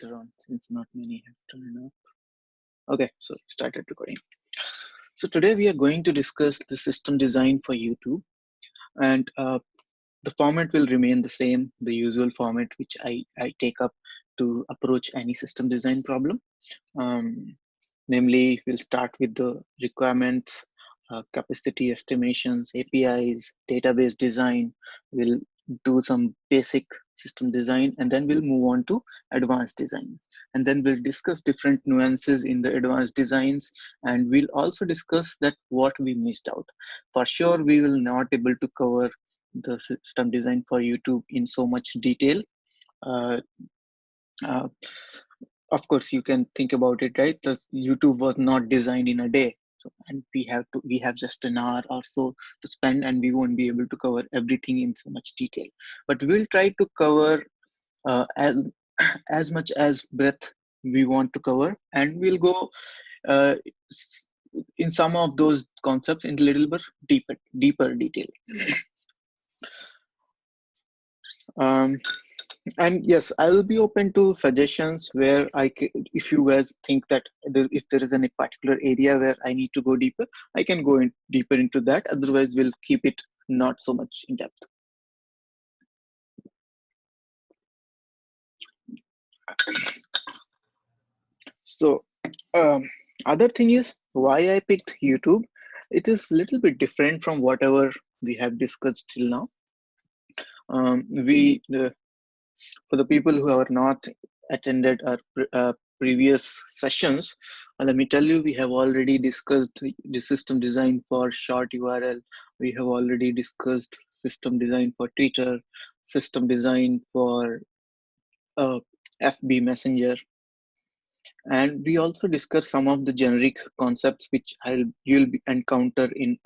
later on since not many have turned up. Okay, so started recording. So today we are going to discuss the system design for YouTube, and the format will remain the same, the usual format which I take up to approach any system design problem. Namely, we'll start with the requirements, capacity estimations, APIs, database design. We'll do some basic system design, and then we'll move on to advanced designs. And then we'll discuss different nuances in the advanced designs, and we'll also discuss that what we missed out. For sure, we will not able to cover the system design for YouTube in so much detail. Uh, uh, of course, you can think about it, right? The YouTube was not designed in a day, so and we have just an hour or so to spend, and we won't be able to cover everything in so much detail. But we'll try to cover as as much as breadth we want to cover, and we'll go uh, in some of those concepts in a little bit deeper detail. Um, and yes, I will be open to suggestions where if you guys think that if there is any particular area where I need to go deeper, I can go in deeper into that. Otherwise, we'll keep it not so much in depth. So other thing is why I picked YouTube. It is a little bit different from whatever we have discussed till now. For the people who have not attended our previous sessions, let me tell you, we have already discussed the system design for short URL. We have already discussed system design for Twitter, system design for FB Messenger. And we also discussed some of the generic concepts which you'll encounter in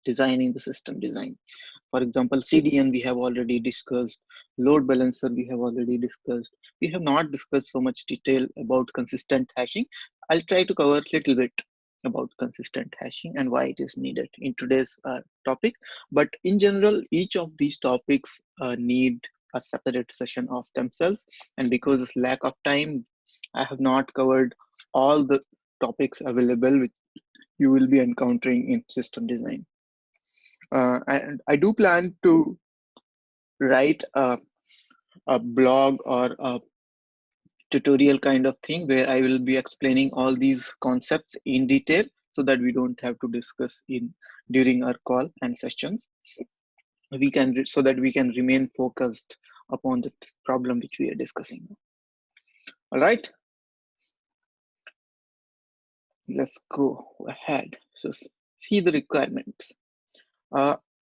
designing the system design. For example, CDN we have already discussed, load balancer we have already discussed. We have not discussed so much detail about consistent hashing. I'll try to cover a little bit about consistent hashing and why it is needed in today's topic. But in general, each of these topics need a separate session of themselves. And because of lack of time, I have not covered all the topics available which you will be encountering in system design. And I do plan to write a blog or a tutorial kind of thing where I will be explaining all these concepts in detail so that we don't have to discuss during our call and sessions. So that we can remain focused upon the problem which we are discussing. All right. Let's go ahead. So see the requirements.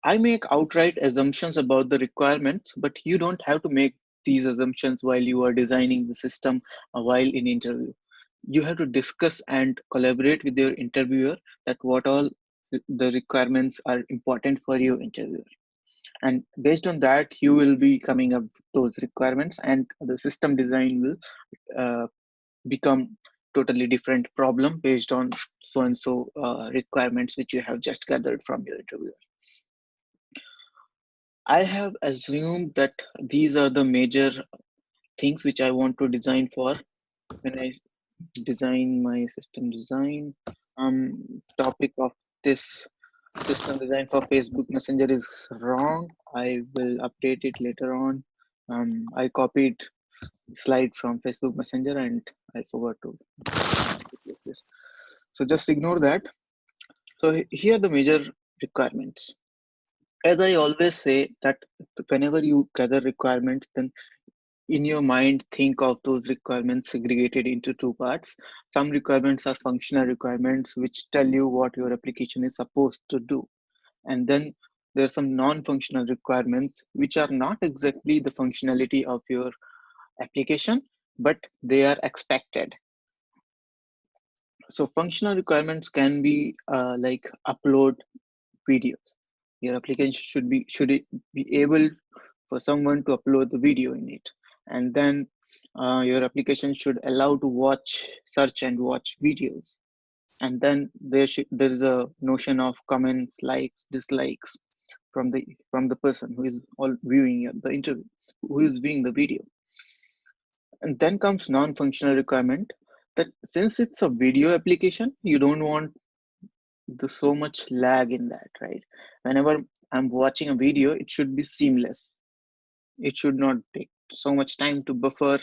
I make outright assumptions about the requirements, but you don't have to make these assumptions while you are designing the system while in interview. You have to discuss and collaborate with your interviewer that what all the requirements are important for your interviewer. And based on that, you will be coming up with those requirements, and the system design will become totally different problem based on so and so requirements which you have just gathered from your interviewer. I have assumed that these are the major things which I want to design for when I design my system design. Topic of this system design for Facebook Messenger is wrong. I will update it later on. I copied slide from Facebook Messenger and I forgot to replace this. So just ignore that. So here are the major requirements. As I always say that whenever you gather requirements, then in your mind, think of those requirements segregated into two parts. Some requirements are functional requirements, which tell you what your application is supposed to do. And then there are some non-functional requirements, which are not exactly the functionality of your application, but they are expected. So functional requirements can be like upload videos. Your application should be able for someone to upload the video in it, and then your application should allow to search and watch videos, and then there is a notion of comments, likes, dislikes from the person who is all viewing the interview, who is viewing the video. And then comes non-functional requirement, that since it's a video application, you don't want the so much lag in that, right? Whenever I'm watching a video, it should be seamless. It should not take so much time to buffer,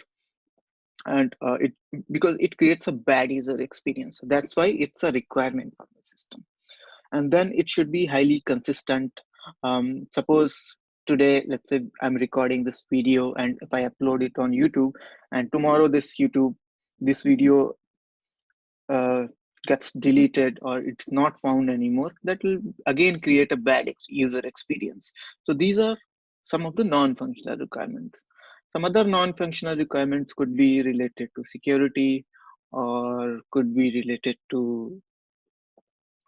and it because it creates a bad user experience. So that's why it's a requirement for the system. And then it should be highly consistent. Suppose today, let's say I'm recording this video, and if I upload it on YouTube, and tomorrow this video uh, gets deleted or it's not found anymore, that will again create a bad user experience. So these are some of the non-functional requirements. Some other non-functional requirements could be related to security, or could be related to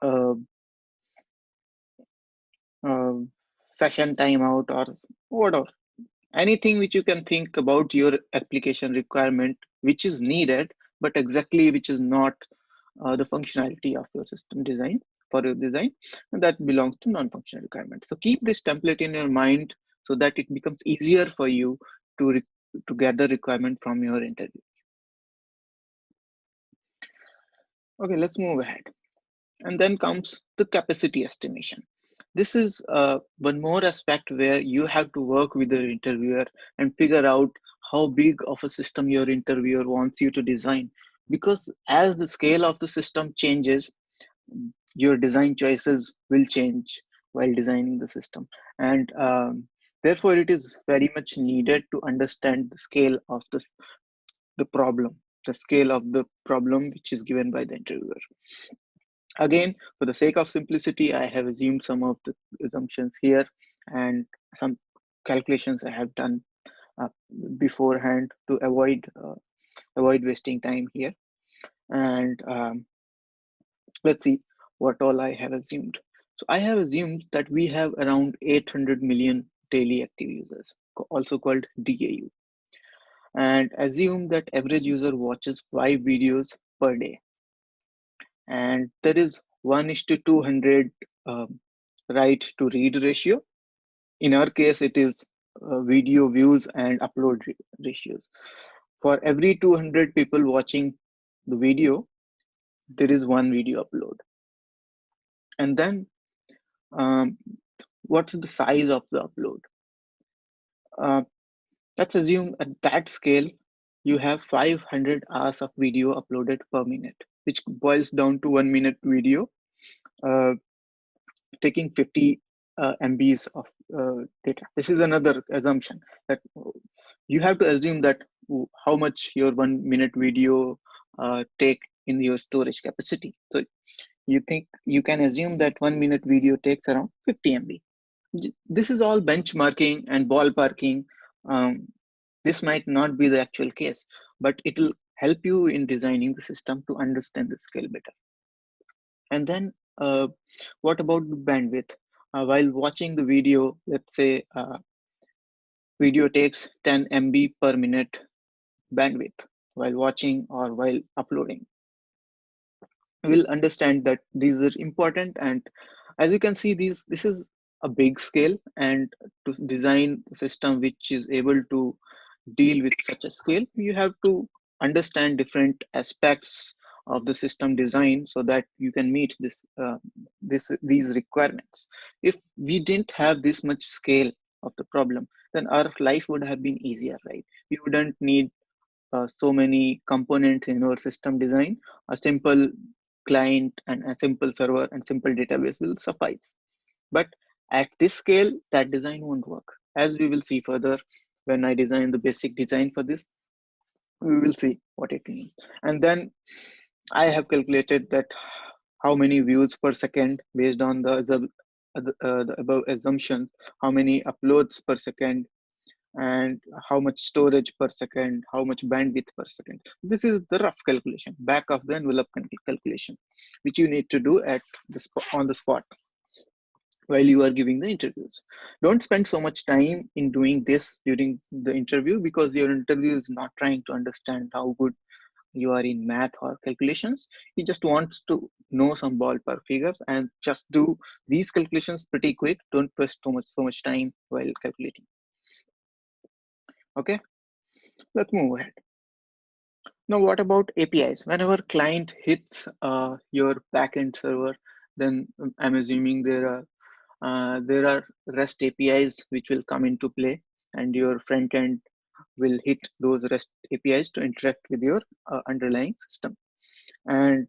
uh, uh, session timeout, or whatever. Anything which you can think about your application requirement, which is needed, but exactly which is not the functionality of your system design for your design, and that belongs to non-functional requirements. So keep this template in your mind so that it becomes easier for you to gather requirement from your interview. Okay, let's move ahead. And then comes the capacity estimation. This is one more aspect where you have to work with the interviewer and figure out how big of a system your interviewer wants you to design. Because as the scale of the system changes, your design choices will change while designing the system. And therefore, it is very much needed to understand the scale of the problem, the scale of the problem which is given by the interviewer. Again, for the sake of simplicity, I have assumed some of the assumptions here, and some calculations I have done uh, beforehand to avoid wasting time here. And let's see what all I have assumed. So I have assumed that we have around 800 million daily active users, also called DAU, and assume that average user watches 5 videos per day, and there is 1:200 write to read ratio. In our case, it is video views and upload ratios. For every 200 people watching the video, there is one video upload. And then um, what's the size of the upload? Uh, let's assume at that scale, you have 500 hours of video uploaded per minute, which boils down to 1 minute video, uh, taking 50 MBs of data. This is another assumption that you have to assume that how much your 1 minute video take in your storage capacity. So you think you can assume that 1 minute video takes around 50 MB. This is all benchmarking and ballparking. Um, this might not be the actual case, but it will help you in designing the system to understand the scale better. And then what about the bandwidth? While watching the video, let's say video takes 10 MB per minute bandwidth while watching or while uploading. We'll understand that these are important, and as you can see, this is a big scale, and to design a system which is able to deal with such a scale, you have to understand different aspects of the system design so that you can meet these requirements. If we didn't have this much scale of the problem, then our life would have been easier, right? We wouldn't need so many components in our system design. A simple client and a simple server and simple database will suffice. But at this scale, that design won't work. As we will see further, when I design the basic design for this, we will see what it means. And then I have calculated that how many views per second based on the above assumptions, how many uploads per second, and how much storage per second, how much bandwidth per second. This is the rough calculation, back of the envelope calculation, which you need to do on the spot while you are giving the interviews. Don't spend so much time in doing this during the interview, because your interview is not trying to understand how good you are in math or calculations. He just wants to know some ballpark figures, and just do these calculations pretty quick. Don't waste so much time while calculating. Okay, let's move ahead. Now, what about APIs? Whenever client hits your backend server, then I'm assuming there are REST APIs which will come into play, and your front end will hit those REST APIs to interact with your underlying system. And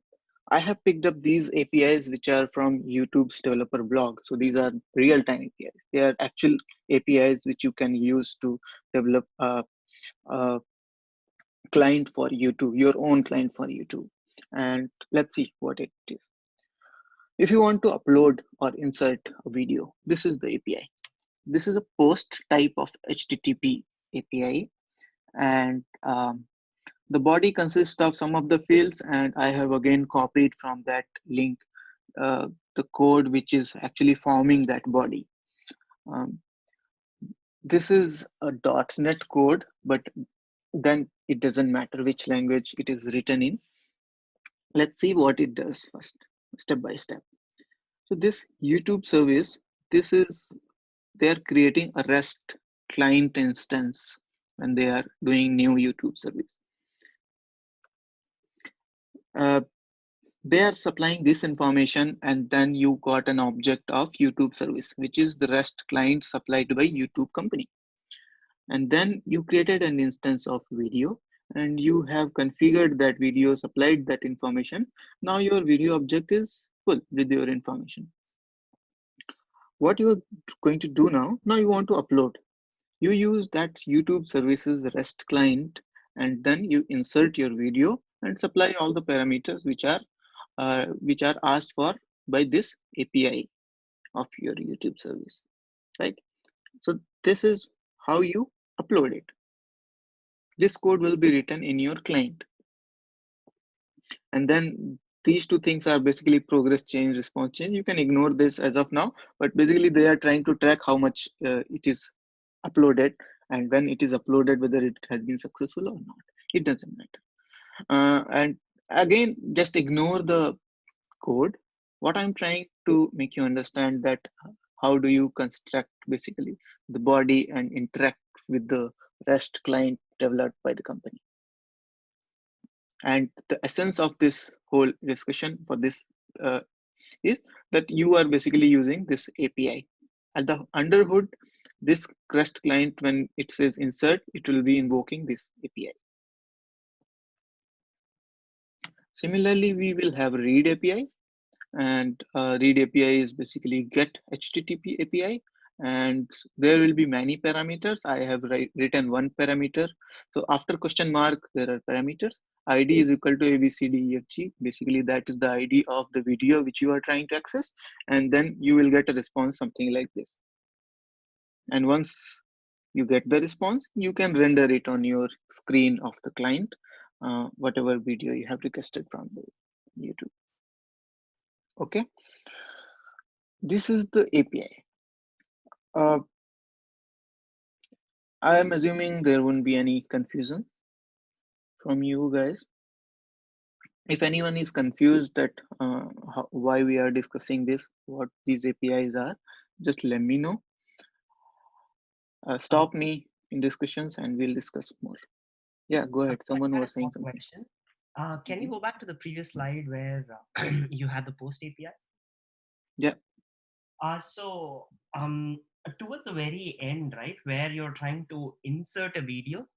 I have picked up these APIs which are from YouTube's developer blog. So these are real-time APIs. They are actual APIs which you can use to develop a client for YouTube, your own client for YouTube. And let's see what it is. If you want to upload or insert a video, this is the API. This is a post type of HTTP API, and the body consists of some of the fields, and I have again copied from that link the code which is actually forming that body. Um, this is a .NET code, but then it doesn't matter which language it is written in. Let's see what it does first, step by step. So this YouTube service, this is they are creating a REST client instance when they are doing new YouTube service. Uh, they are supplying this information, and then you got an object of YouTube service, which is the REST client supplied by YouTube company. And then you created an instance of video, and you have configured that video, supplied that information. Now your video object is full with your information. What you're going to do now you want to upload. You use that YouTube services REST client, and then you insert your video and supply all the parameters which are asked for by this API of your YouTube service, right? So this is how you upload it. This code will be written in your client, and then these two things are basically progress change, response change. You can ignore this as of now, but basically they are trying to track how much it is uploaded, and when it is uploaded, whether it has been successful or not. It doesn't matter. And again, just ignore the code. What I'm trying to make you understand that how do you construct basically the body and interact with the REST client developed by the company. And the essence of this whole discussion for this is that you are basically using this API. At the underhood, this REST client, when it says insert, it will be invoking this API. Similarly, we will have read API, and read API is basically get HTTP API, and there will be many parameters. I have written one parameter. So after question mark, there are parameters. ID is equal to ABCDEFG. Basically, that is the ID of the video which you are trying to access, and then you will get a response something like this. And once you get the response, you can render it on your screen of the client, whatever video you have requested from the YouTube. Okay, this is the API. I am assuming there won't be any confusion from you guys. If anyone is confused that why we are discussing this, what these APIs are, just let me know. Stop me in discussions and we'll discuss more. Yeah, go ahead. I Someone had a was saying small something. question. Can you Mhm. go back to the previous slide where you had the post API? Yeah. So towards the very end, right, where you're trying to insert a video,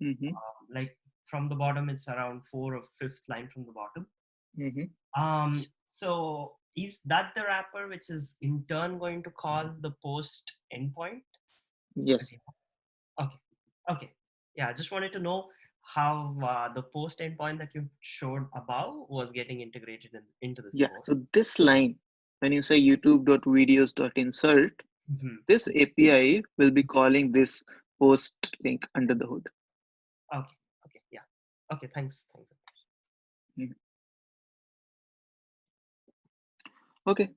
Mm-hmm. like from the bottom, it's around four or fifth line from the bottom. Mm-hmm. So is that the wrapper which is in turn going to call the post endpoint? Yes. Okay. Okay. Yeah, I just wanted to know how the post endpoint that you showed above was getting integrated into this Yeah. code. So this line, when you say youtube.videos.insert, Mhm. this API will be calling this post link under the hood. Okay. Okay. Yeah. Okay. Thanks. Thanks. Mhm. Okay.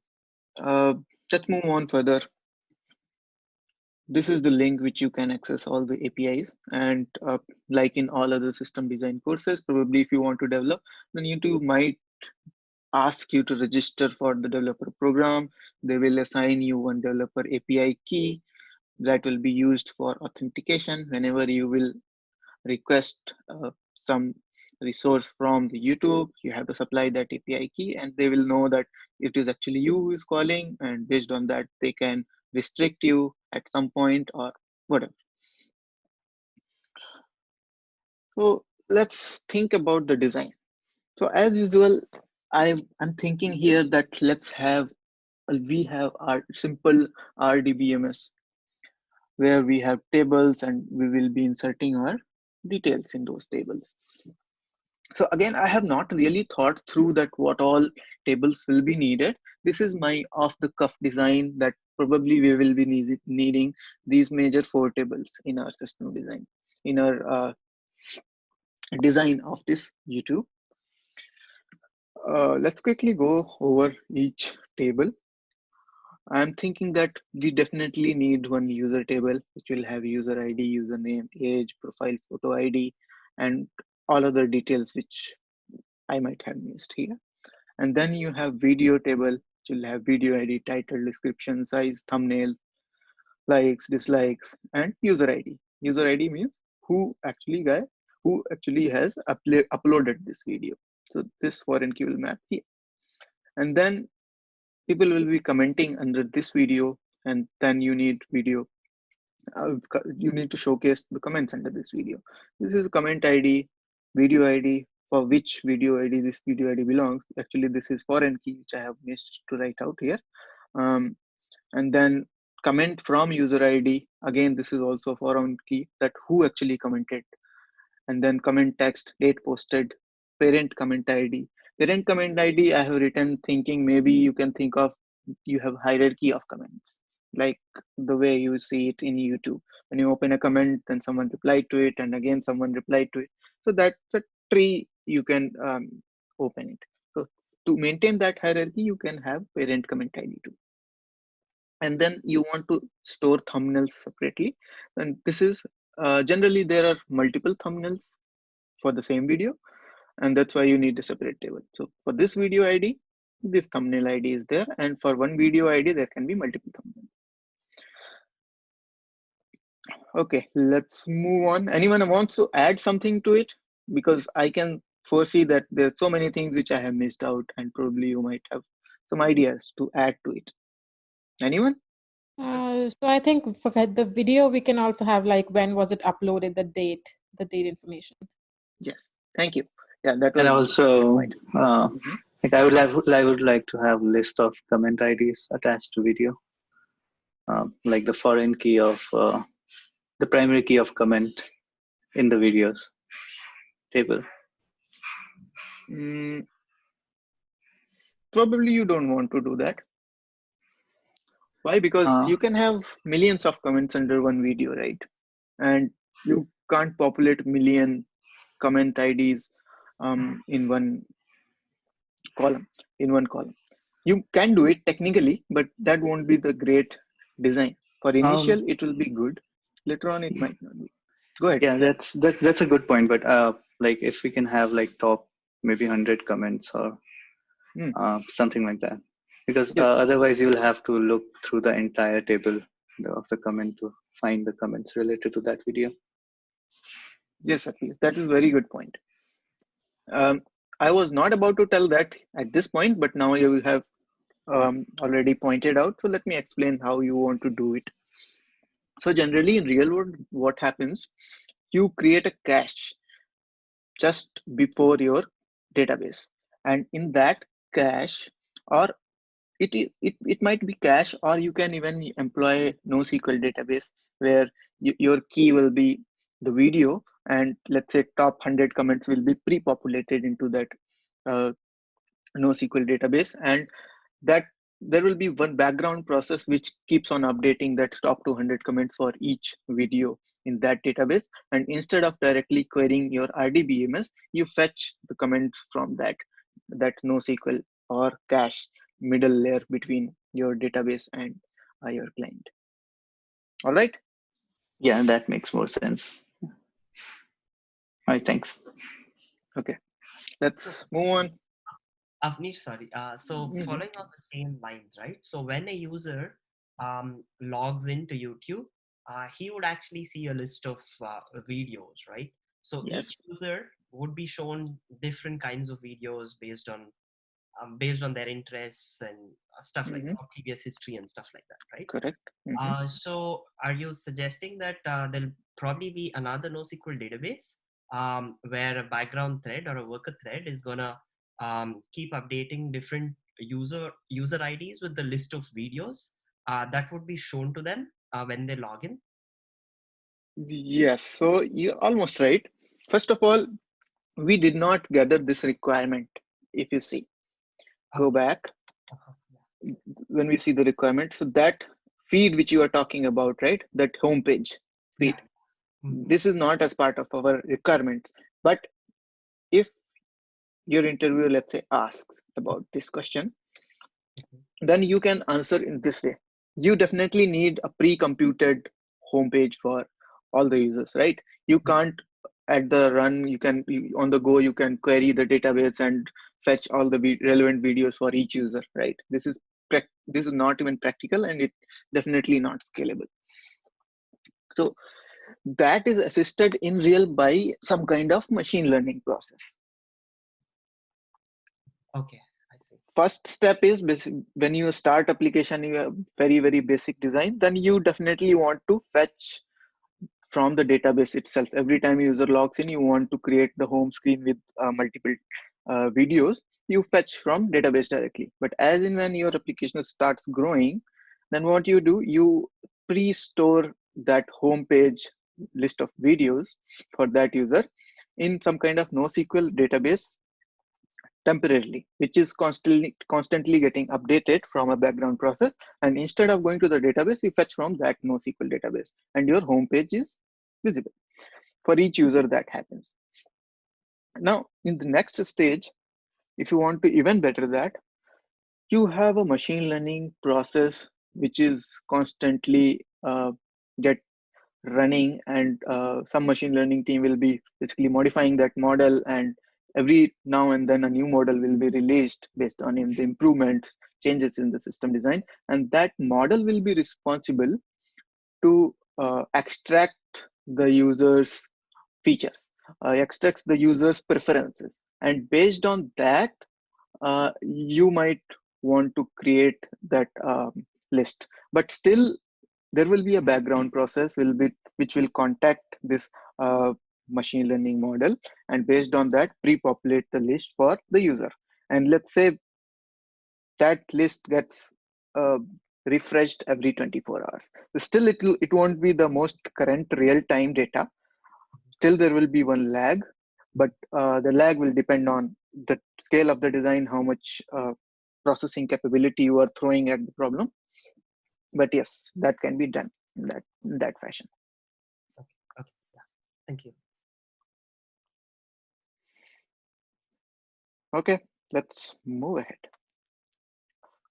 Uh, let's move on further. This is the link which you can access all the APIs, and like in all other system design courses, probably if you want to develop, then YouTube might ask you to register for the developer program. They will assign you one developer API key that will be used for authentication whenever you will request some resource from the YouTube, you have to supply that API key, and they will know that it is actually you who is calling, and based on that, they can restrict you at some point or whatever. So let's think about the design. So as usual, I'm thinking here that we have our simple RDBMS where we have tables and we will be inserting our details in those tables. So again, I have not really thought through that what all tables will be needed. This is my off the cuff design that probably we will be needing these major four tables in our system design, in our design of this YouTube. Let's quickly go over each table. I'm thinking that we definitely need one user table, which will have user ID, username, age, profile photo ID, and all other details which I might have missed here. And then you have video table, which will have video ID, title, description, size, thumbnails, likes, dislikes, and user ID. User ID means who actually has uploaded this video. So this foreign key will map here. And then people will be commenting under this video, and then you need to showcase the comments under this video. This is comment ID, video ID, for which video ID this video ID belongs. Actually, this is foreign key, which I have missed to write out here. And then comment from user ID. Again, this is also foreign key, that who actually commented. And then comment text, date posted, parent comment ID. Parent comment ID, I have written thinking maybe you can think of, you have hierarchy of comments, like the way you see it in YouTube. When you open a comment, then someone replied to it, and again someone replied to it. So that's a tree you can open it. So to maintain that hierarchy, you can have parent comment ID too. And then you want to store thumbnails separately. And this is generally there are multiple thumbnails for the same video, and that's why you need a separate table. So for this video ID, this thumbnail ID is there, and for one video ID, there can be multiple thumbnails. Okay, let's move on. Anyone wants to add something to it? Because I can foresee that there's so many things which I have missed out, and probably you might have some ideas to add to it. Anyone? So I think for the video, we can also have like when was it uploaded, the date information. Yes, thank you. Yeah, that was And also, point. like I would like to have list of comment IDs attached to video, like the foreign key of the primary key of comment in the videos table. Probably you don't want to do that. Why? Because you can have millions of comments under one video, right? And you can't populate million comment IDs in one column. You can do it technically, but that won't be the great design. For initial, it will be good. Later on, it might not be. Go ahead. Yeah, that's a good point. But like if we can have like top maybe 100 comments or something like that, because Yes. Otherwise you'll have to look through the entire table of the comment to find the comments related to that video. Yes, Akhilesh, that is a very good point. I was not about to tell that at this point, but now you have already pointed out. So let me explain how you want to do it. So generally in real world, what happens, you create a cache just before your database. And in that cache, or it might be cache, or you can even employ NoSQL database where your key will be the video, and let's say top 100 comments will be pre-populated into that NoSQL database, and that there will be one background process which keeps on updating that top 200 comments for each video in that database. And instead of directly querying your RDBMS, you fetch the comments from that NoSQL or cache middle layer between your database and your client. All right. Yeah, that makes more sense. All right, thanks. Okay, let's move on. Avnish, sorry. So following on the same lines, right? So when a user logs into YouTube, he would actually see a list of videos, right? So Yes. each user would be shown different kinds of videos based on their interests and stuff like that, or previous history and stuff like that, right? Correct. So are you suggesting that there'll probably be another NoSQL database where a background thread or a worker thread is gonna keep updating different user IDs with the list of videos that would be shown to them when they log in? Yes, so you're almost right. First of all, we did not gather this requirement. If you see, go Okay. back Yeah. when we see the requirement. So that feed which you are talking about, right? That homepage Yeah. feed. This is not as part of our requirements. But if your interviewer, let's say, asks about this question, then you can answer in this way. You definitely need a pre-computed homepage for all the users, right? You can't at the run, on the go, you can query the database and fetch all the relevant videos for each user, right? This is not even practical, and it definitely not scalable. So that is assisted in real by some kind of machine learning process. Okay, I see. First step is when you start application, you have very basic design, then you definitely want to fetch from the database itself. Every time user logs in, you want to create the home screen with multiple videos. You fetch from database directly. But as in when your application starts growing, then what you do, you pre-store that home page list of videos for that user in some kind of NoSQL database temporarily, which is constantly getting updated from a background process. And instead of going to the database, you fetch from that NoSQL database, and your home page is visible for each user. That happens. Now, in the next stage, if you want to even better that, you have a machine learning process which is constantly get running, and some machine learning team will be basically modifying that model, and every now and then a new model will be released based on the improvements, changes in the system design, and that model will be responsible to extract the user's features, extracts the user's preferences, and based on that, you might want to create that list. But still, there will be a background process which will contact this machine learning model, and based on that, pre-populate the list for the user. And let's say that list gets uh, refreshed every 24 hours. Still, it won't be the most current real-time data. Still, there will be one lag, but the lag will depend on the scale of the design, how much processing capability you are throwing at the problem. But yes, that can be done in that fashion. Okay, yeah, thank you. Okay, let's move ahead.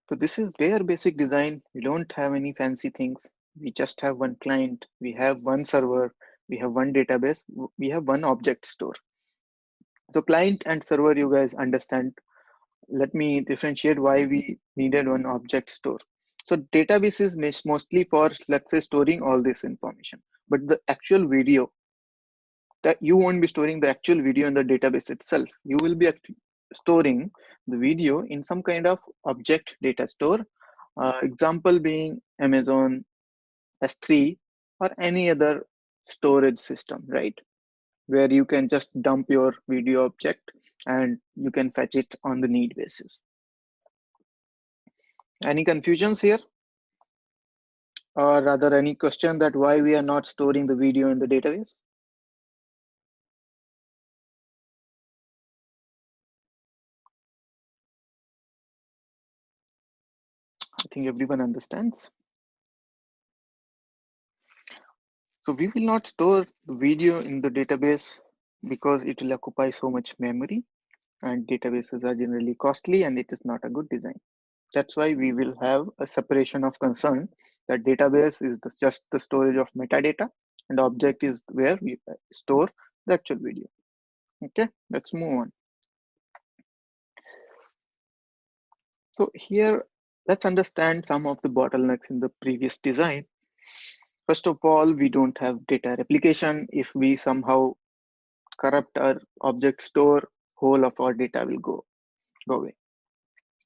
So this is bare basic design. We don't have any fancy things. We just have one client, we have one server, we have one database, we have one object store. So client and server, you guys understand. Let me differentiate why we needed one object store. So database is mostly for, let's say, storing all this information, but the actual video, that you won't be storing the actual video in the database itself. You will be storing the video in some kind of object data store. Example being Amazon S3 or any other storage system, right? Where you can just dump your video object and you can fetch it on the need basis. Any confusions here? Or rather, any question that why we are not storing the video in the database? I think everyone understands. So we will not store the video in the database because it will occupy so much memory, and databases are generally costly and it is not a good design. That's why we will have a separation of concern, that database is just the storage of metadata and object is where we store the actual video. Okay, let's move on. So here, let's understand some of the bottlenecks in the previous design. First of all, we don't have data replication. If we somehow corrupt our object store, whole of our data will go away.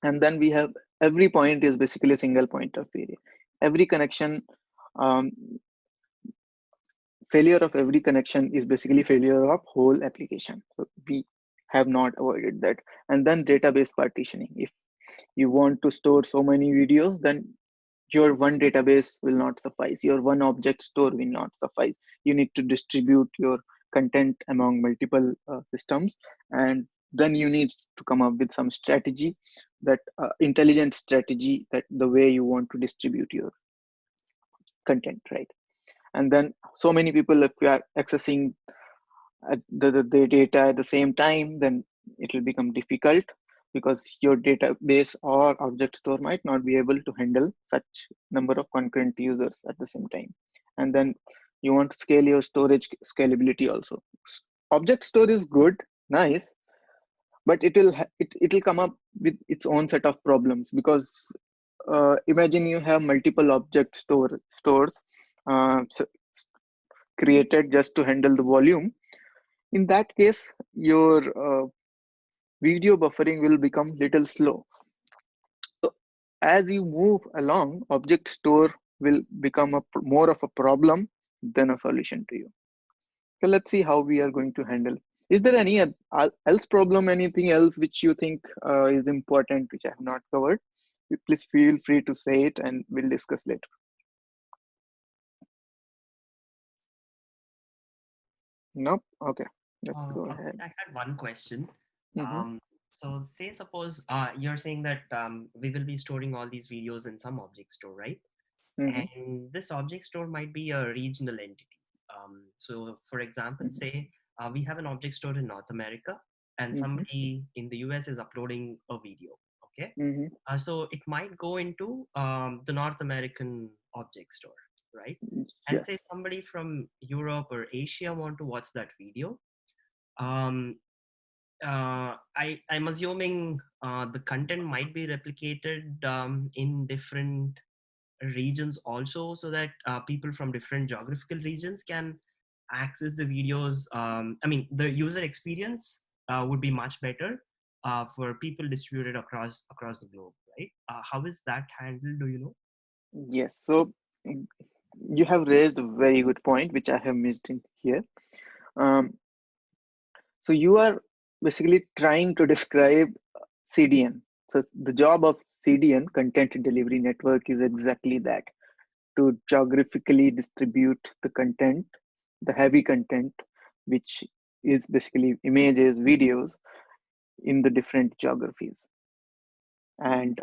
And then we have every point is basically a single point of failure. Every connection, um, failure of every connection is basically failure of whole application. So we have not avoided that. And then database partitioning. If you want to store so many videos, then your one database will not suffice. Your one object store will not suffice. You need to distribute your content among multiple systems, and then you need to come up with some strategy, that intelligent strategy, that the way you want to distribute your content, right? And then so many people, if you are accessing the data at the same time, then it will become difficult, because your database or object store might not be able to handle such number of concurrent users at the same time. And then you want to scale your storage scalability also. Object store is good, nice, but it will come up with its own set of problems, because imagine you have multiple object stores created just to handle the volume. In that case, your video buffering will become little slow. So as you move along, object store will become more of a problem than a solution to you. So let's see how we are going to handle. Is there any else problem, anything else which you think is important, which I have not covered? Please feel free to say it and we'll discuss later. Nope. Okay, let's go Okay, ahead. I had one question. Mm-hmm. So say suppose you're saying that we will be storing all these videos in some object store, right? Mm-hmm. And this object store might be a regional entity. So for example, Mm-hmm. say we have an object store in North America and Mm-hmm. somebody in the US is uploading a video. Okay. Mm-hmm. So it might go into the North American object store, right? And Yes. say somebody from Europe or Asia want to watch that video. Um, I'm assuming the content might be replicated in different regions also, so that people from different geographical regions can access the videos. I mean, the user experience would be much better for people distributed across the globe, right? How is that handled? Do you know? Yes. So you have raised a very good point, which I have missed in here. Um, so you are basically trying to describe CDN. So the job of CDN, Content Delivery Network, is exactly that: to geographically distribute the content, the heavy content, which is basically images, videos, in the different geographies. And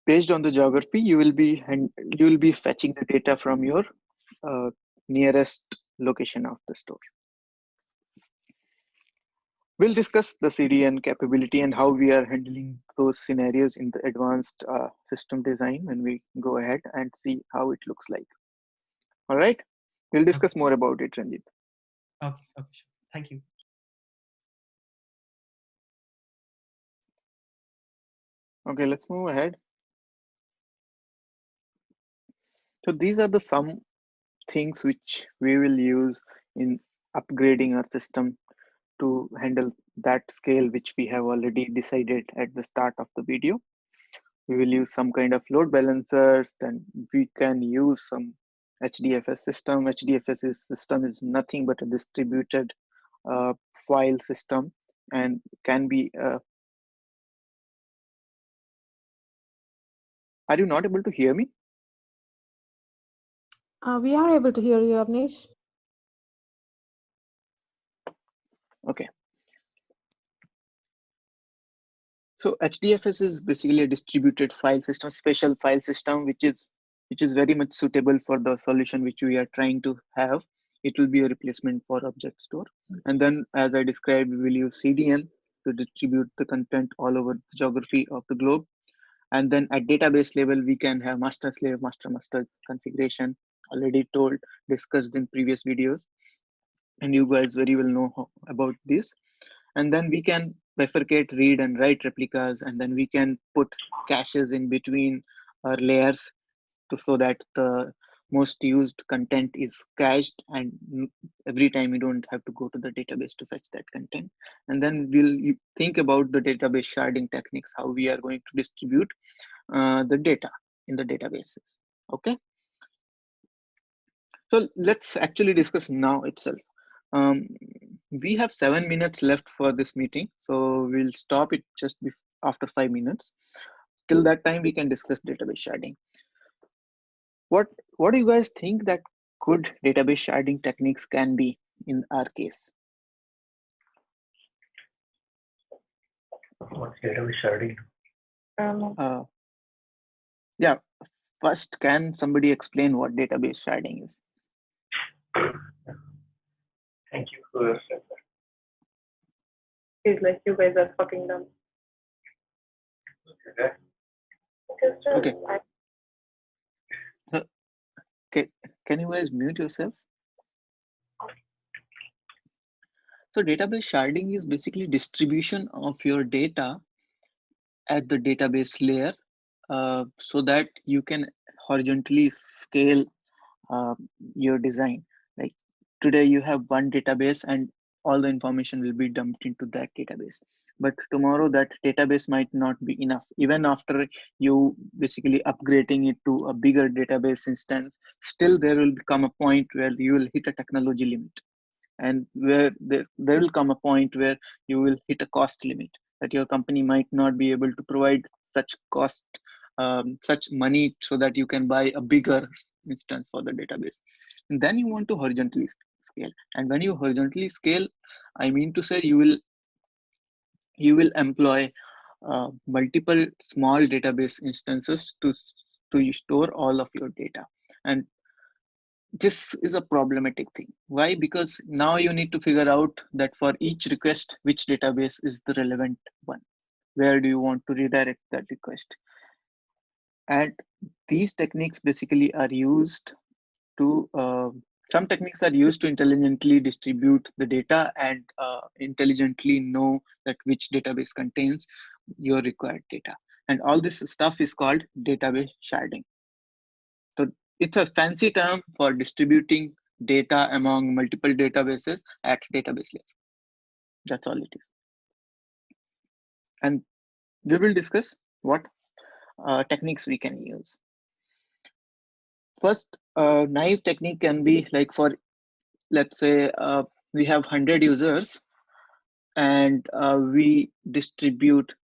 based on the geography, you will be fetching the data from your uh, nearest location of the store. We'll discuss the CDN capability and how we are handling those scenarios in the advanced system design when we go ahead and see how it looks like. All right, we'll Okay, discuss more about it, Ranjit. okay, sure. Thank you. Okay, let's move ahead. So these are the some things which we will use in upgrading our system to handle that scale which we have already decided at the start of the video. We will use some kind of load balancers, then we can use some HDFS system. System is nothing but a distributed file system, and can be are you not able to hear me? We are able to hear you, Avnish. Okay. So HDFS is basically a distributed file system, special file system, which is very much suitable for the solution which we are trying to have. It will be a replacement for object store. And then, as I described, we will use CDN to distribute the content all over the geography of the globe. And then at database level, we can have master slave, master configuration, already discussed in previous videos. And you guys very well know about this. And then we can bifurcate read and write replicas, and then we can put caches in between our layers so that the most used content is cached, and every time you don't have to go to the database to fetch that content. And then we'll think about the database sharding techniques, how we are going to distribute the data in the databases. Okay, so let's actually discuss now itself. We have 7 minutes left for this meeting, so we'll stop it just after 5 minutes. Till that time, we can discuss database sharding. What do you guys think that good database sharding techniques can be in our case? What's database sharding? Yeah, first, can somebody explain what database sharding is? Thank you for said that. Feels like you guys are fucking dumb. Okay. Okay. Okay, can you guys mute yourself? So database sharding is basically distribution of your data at the database layer, so that you can horizontally scale your design. Like today you have one database and all the information will be dumped into that database. But tomorrow that database might not be enough. Even after you basically upgrading it to a bigger database instance, still there will come a point where you will hit a technology limit. And where there will come a point where you will hit a cost limit, that your company might not be able to provide such cost, such money so that you can buy a bigger instance for the database. And then you want to horizontally scale. And when you horizontally scale, I mean to say you will employ multiple small database instances to store all of your data. And this is a problematic thing. Why? Because now you need to figure out that for each request, which database is the relevant one. Where do you want to redirect that request? And these techniques basically are used to, some techniques are used to intelligently distribute the data and intelligently know that which database contains your required data. And all this stuff is called database sharding. So it's a fancy term for distributing data among multiple databases at database layer. That's all it is. And we will discuss what techniques we can use. First, naive technique can be like, for let's say we have 100 users and we distribute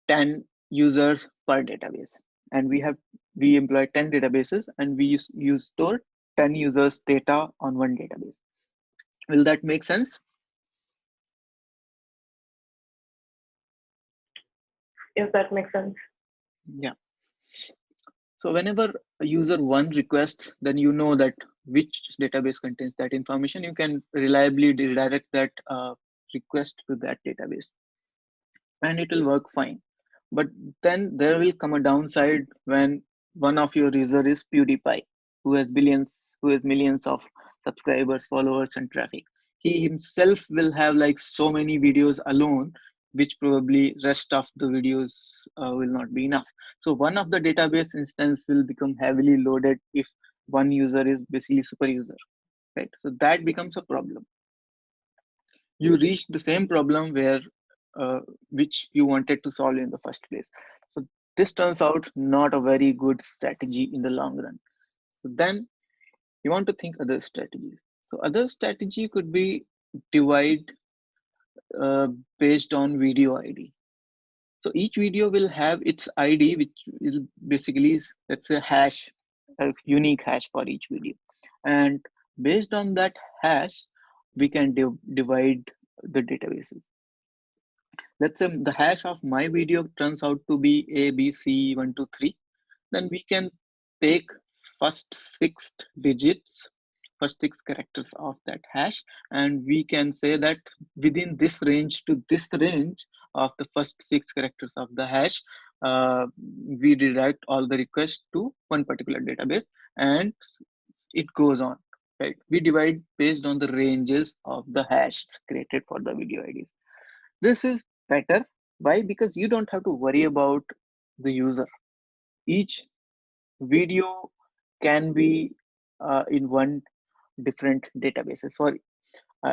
10 users per database, and we employ 10 databases and we use store 10 users data on one database. Will that make sense? Yes, that makes sense. Yeah. So whenever a user one requests, then you know that which database contains that information. You can reliably redirect that request to that database, and it will work fine. But then there will come a downside when one of your user is PewDiePie, who has millions of subscribers, followers, and traffic. He himself will have like so many videos alone, which probably rest of the videos will not be enough. So one of the database instance will become heavily loaded if one user is basically super user, right? So that becomes a problem. You reach the same problem where which you wanted to solve in the first place. So this turns out not a very good strategy in the long run. So then you want to think other strategies. So other strategy could be divide uh, based on video ID. So each video will have its ID, which is basically, let's say, hash, a unique hash for each video. And based on that hash, we can divide the databases. Let's say the hash of my video turns out to be ABC123. Then we can take first first six characters of that hash, and we can say that within this range to this range of the first six characters of the hash, we redirect all the requests to one particular database, and it goes on. Right? We divide based on the ranges of the hash created for the video IDs. This is better. Why? Because you don't have to worry about the user. Each video can be in one different databases. For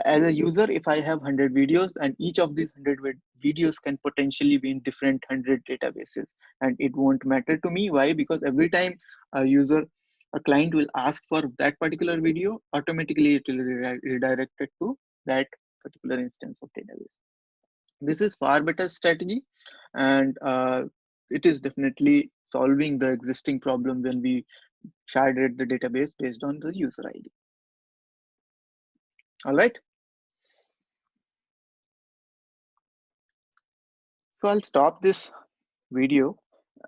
as a user, if I have 100 videos, and each of these 100 videos can potentially be in different 100 databases, and it won't matter to me. Why? Because every time a client will ask for that particular video, automatically it will redirect it to that particular instance of database. This is far better strategy, and it is definitely solving the existing problem when we sharded the database based on the user ID. All right. So I'll stop this video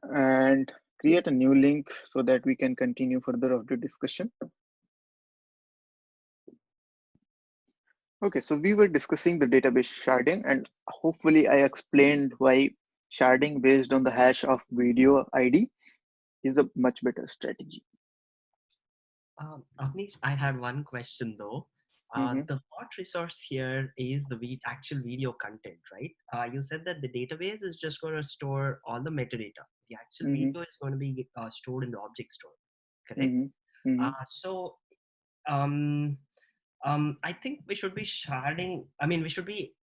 and create a new link so that we can continue further of the discussion. Okay, so we were discussing the database sharding, and hopefully I explained why sharding based on the hash of video ID is a much better strategy. Avnish, I had one question though. The hot resource here is the actual video content, right? You said that the database is just going to store all the metadata. The actual video is going to be stored in the object store, correct? So I think we should be sharding. I mean, we should be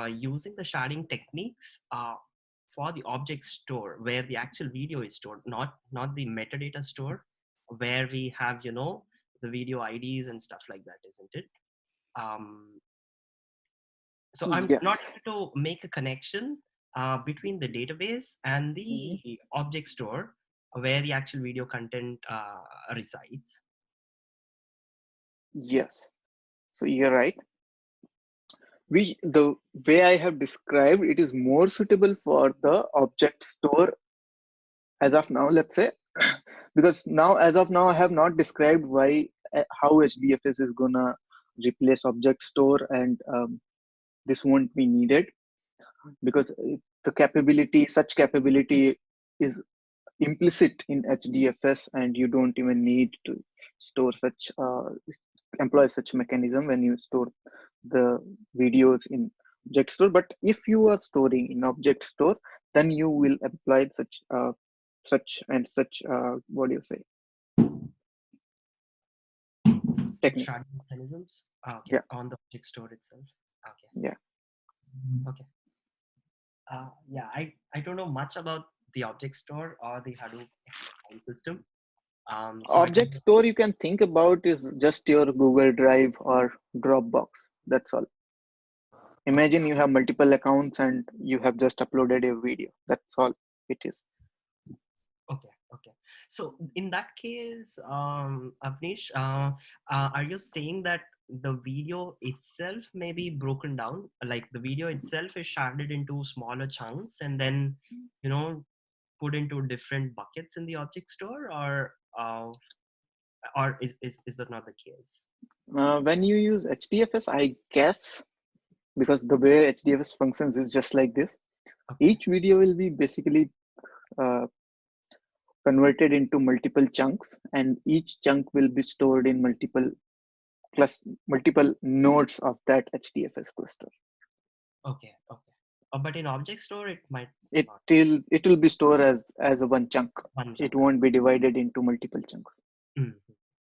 using the sharding techniques for the object store where the actual video is stored, not the metadata store where we have, you know, the video IDs and stuff like that, isn't it? So I'm not Yes. able to make a connection between the database and the object store where the actual video content resides. Yes. So you're right. The way I have described it is more suitable for the object store as of now, let's say, because now as of now I have not described why how HDFS is gonna replace object store, and this won't be needed because such capability is implicit in HDFS, and you don't even need to store such employ such mechanism when you store the videos in object store. But if you are storing in object store, then you will apply such what do you say, technique. Sharding mechanisms okay, Yeah. on the object store itself. Okay. Yeah. Okay. Yeah, I don't know much about the object store or the Hadoop file system. So Object store you can think about is just your Google Drive or Dropbox. That's all. Imagine you have multiple accounts and you have just uploaded a video. That's all it is. Okay. So in that case, Avnish, are you saying that the video itself may be broken down? Like the video itself is sharded into smaller chunks and then, you know, put into different buckets in the object store, or is that not the case? When you use HDFS, I guess, because the way HDFS functions is just like this. Okay. Each video will be basically converted into multiple chunks, and each chunk will be stored in multiple nodes of that HDFS cluster. Okay. But in object store, it might It not. will be stored as a one chunk. It won't be divided into multiple chunks.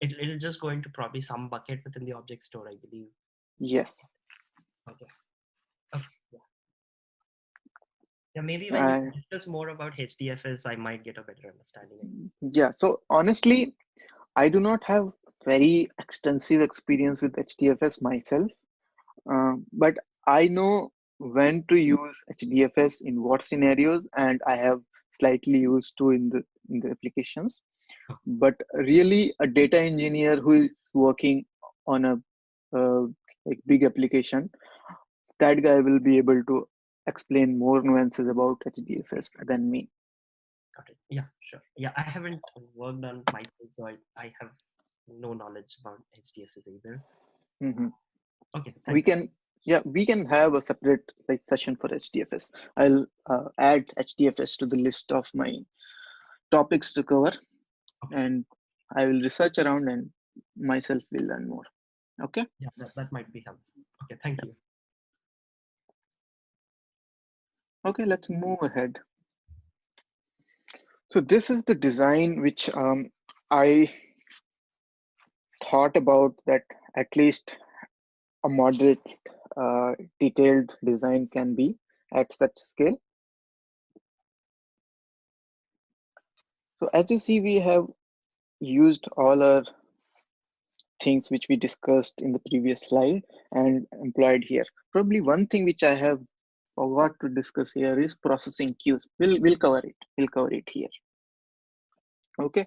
It'll just go into probably some bucket within the object store, I believe. Yes. Okay. Yeah, maybe when you discuss more about HDFS, I might get a better understanding. Yeah. So honestly, I do not have very extensive experience with HDFS myself, but I know when to use HDFS in what scenarios, and I have slightly used to in the applications. But really, a data engineer who is working on a like big application, that guy will be able to explain more nuances about HDFS than me. Got it. Yeah, sure. Yeah, I haven't worked on myself, so I have no knowledge about HDFS either. Okay, thanks. We can have a separate session for HDFS. I'll add HDFS to the list of my topics to cover, and I will research around and myself will learn more. Okay. Yeah, that might be helpful. Okay, thank you. Okay, let's move ahead. So this is the design which I thought about that at least a moderate detailed design can be at such scale. So as you see, we have used all our things which we discussed in the previous slide and employed here. Probably one thing which I have forgot to discuss here is processing queues. We'll cover it. We'll cover it here. Okay.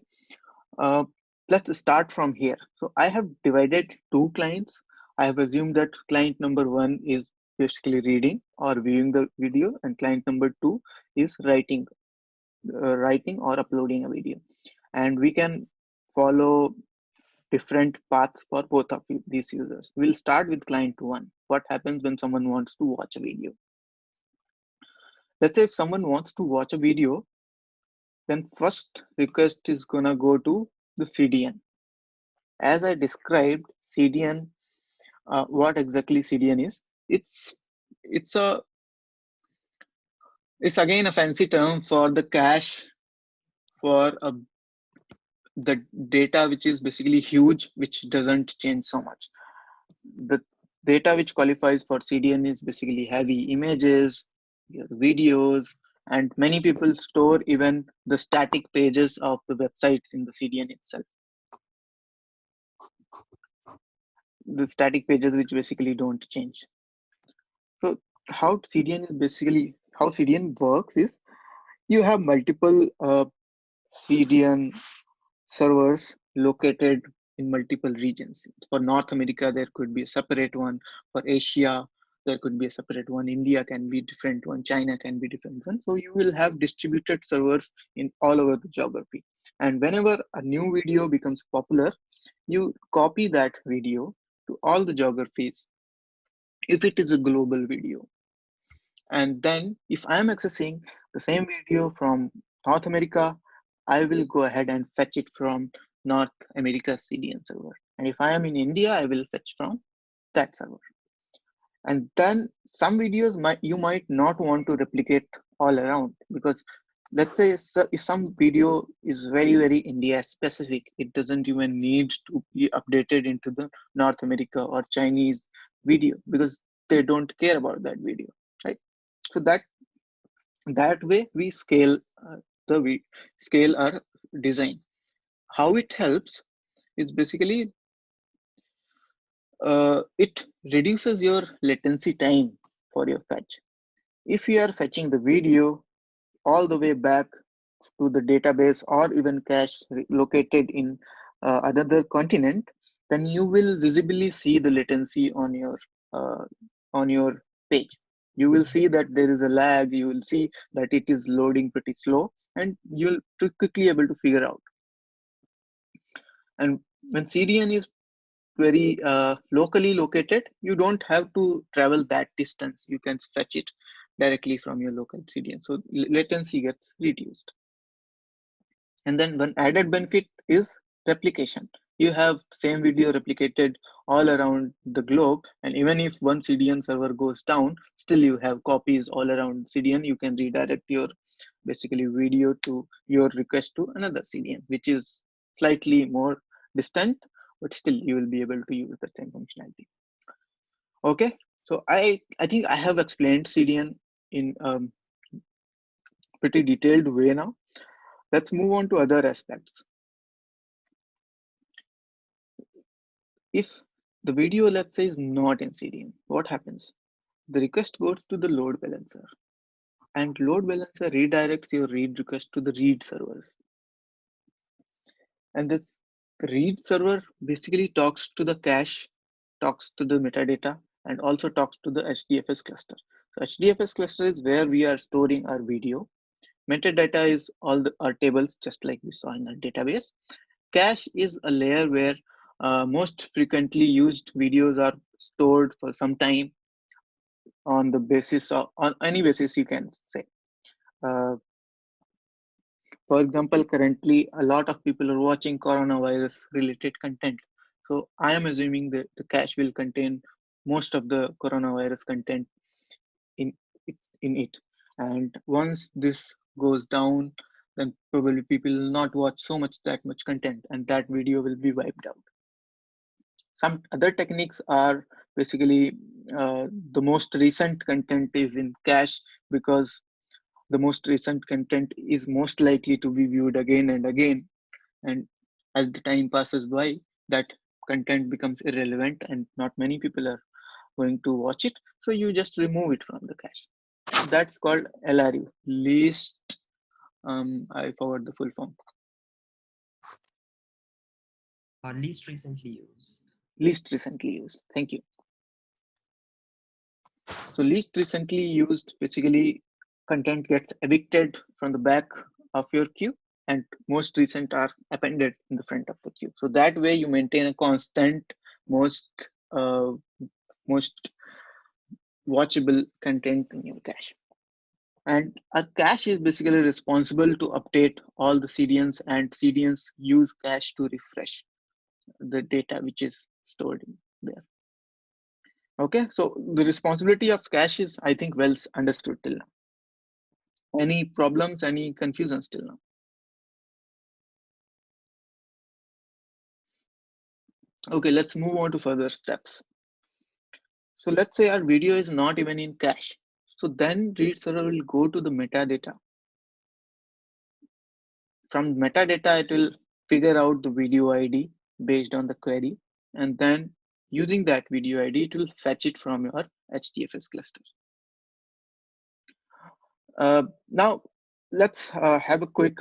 Uh, let's start from here. So I have divided two clients. I have assumed that client number one is basically reading or viewing the video, and client number two is writing or uploading a video. And we can follow different paths for both of these users. We'll start with client one. What happens when someone wants to watch a video? Let's say if someone wants to watch a video, then first request is gonna go to the CDN. As I described, CDN, what exactly CDN is? It's it's a it's again a fancy term for the cache for the data which is basically huge, which doesn't change so much. The data which qualifies for CDN is basically heavy images, your videos, and many people store even the static pages of the websites in the CDN itself. The static pages which basically don't change. So how CDN works is you have multiple CDN servers located in multiple regions. For North America, there could be a separate one. For Asia, there could be a separate one. India can be different one. China can be different one. So you will have distributed servers in all over the geography. And whenever a new video becomes popular, you copy that video to all the geographies if it is a global video. And then if I'm accessing the same video from North America, I will go ahead and fetch it from North America CDN server. And if I am in India, I will fetch from that server. And then some videos you might not want to replicate all around, because let's say if some video is very India specific, it doesn't even need to be updated into the North America or Chinese video because they don't care about that video, right? So that way we scale scale our design. How it helps is basically it reduces your latency time for your fetch. If you are fetching the video all the way back to the database or even cache located in another continent, then you will visibly see the latency on your page. You will see that there is a lag. You will see that it is loading pretty slow, and you'll quickly able to figure out. And when CDN is very locally located, you don't have to travel that distance. You can fetch it directly from your local CDN. So latency gets reduced. And then one added benefit is replication. You have same video replicated all around the globe, and even if one CDN server goes down, still you have copies all around CDN. You can redirect your basically video to your request to another CDN, which is slightly more distant, but still you will be able to use the same functionality. Okay, so I think I have explained CDN in pretty detailed way now. Let's move on to other aspects. If the video, let's say, is not in CDN, what happens? The request goes to the load balancer, and load balancer redirects your read request to the read servers. And this read server basically talks to the cache, talks to the metadata, and also talks to the HDFS cluster. So HDFS cluster is where we are storing our video. Metadata is all our tables, just like we saw in our database. Cache is a layer where most frequently used videos are stored for some time on the basis of, on any basis you can say. For example, currently a lot of people are watching coronavirus related content. So I am assuming that the cache will contain most of the coronavirus content in it. And once this goes down, then probably people will not watch that much content, and that video will be wiped out. Some other techniques are basically the most recent content is in cache, because the most recent content is most likely to be viewed again and again. And as the time passes by, that content becomes irrelevant and not many people are going to watch it. So you just remove it from the cache. So that's called LRU, least, I forgot the full form. Least recently used. Least recently used. Thank you. So least recently used, basically content gets evicted from the back of your queue and most recent are appended in the front of the queue. So that way you maintain a constant, most most watchable content in your cache. And a cache is basically responsible to update all the CDNs, and CDNs use cache to refresh the data which is stored in there. Okay, so the responsibility of cache is, I think, well understood till now. Any problems, any confusions till now? Okay, let's move on to further steps. So let's say our video is not even in cache. So then read server will go to the metadata. From metadata, it will figure out the video ID based on the query. And then using that video ID, it will fetch it from your HDFS cluster. Now, let's have a quick,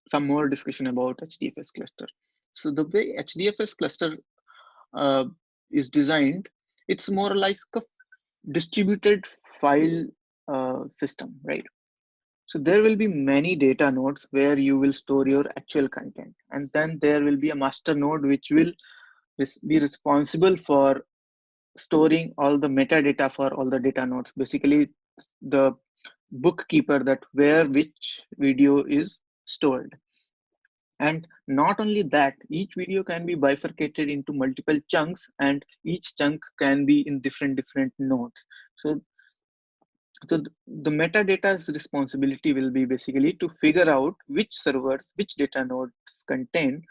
some more discussion about HDFS cluster. So the way HDFS cluster is designed, it's more like a distributed file system, right? So there will be many data nodes where you will store your actual content. And then there will be a master node which will be responsible for storing all the metadata for all the data nodes. Basically, the bookkeeper that where which video is stored. And not only that, each video can be bifurcated into multiple chunks, and each chunk can be in different nodes. So the metadata's responsibility will be basically to figure out which servers, which data nodes contain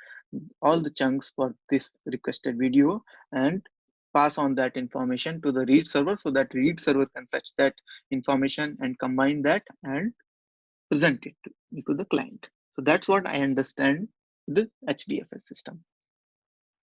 all the chunks for this requested video, and pass on that information to the read server, so that read server can fetch that information and combine that and present it to the client. So that's what I understand the HDFS system.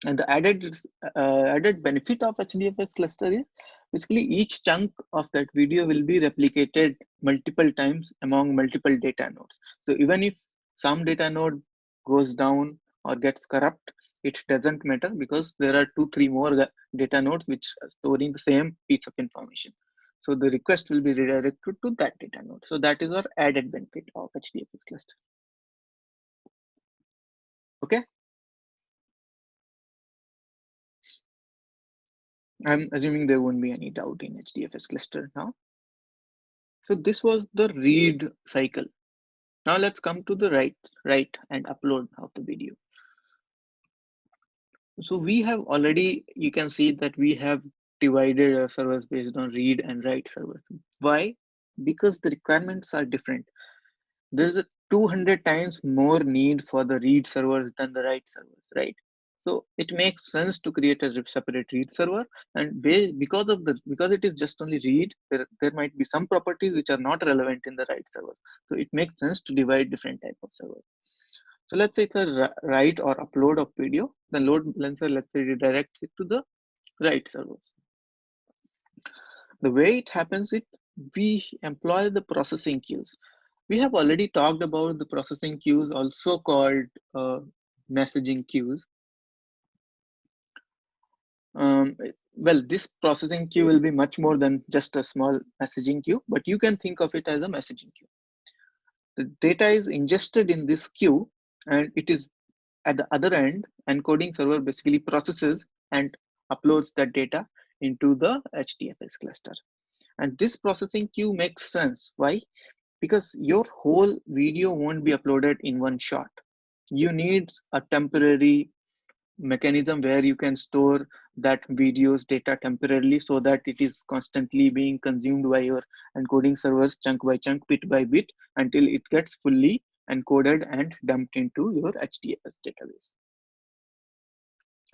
And the added benefit of HDFS cluster is basically each chunk of that video will be replicated multiple times among multiple data nodes. So even if some data node goes down or gets corrupt, it doesn't matter, because there are 2-3 more data nodes which are storing the same piece of information. So the request will be redirected to that data node. So that is our added benefit of HDFS cluster. Okay. I'm assuming there won't be any doubt in HDFS cluster now. So this was the read cycle. Now let's come to the write and upload of the video. So we have already, you can see that we have divided our servers based on read and write servers. Why? Because the requirements are different. There's a 200 times more need for the read servers than the write servers, right? So it makes sense to create a separate read server, and because it is just only read, there might be some properties which are not relevant in the write server. So it makes sense to divide different type of servers. So let's say it's a write or upload of video. The load balancer, let's say, redirects it to the write servers. The way it happens is we employ the processing queues. We have already talked about the processing queues, also called messaging queues. Well, this processing queue will be much more than just a small messaging queue, but you can think of it as a messaging queue. The data is ingested in this queue, and it is at the other end, encoding server basically processes and uploads that data into the HDFS cluster. And this processing queue makes sense. Why? Because your whole video won't be uploaded in one shot. You need a temporary mechanism where you can store that video's data temporarily, so that it is constantly being consumed by your encoding servers chunk by chunk, bit by bit, until it gets fully encoded and dumped into your HDFS database.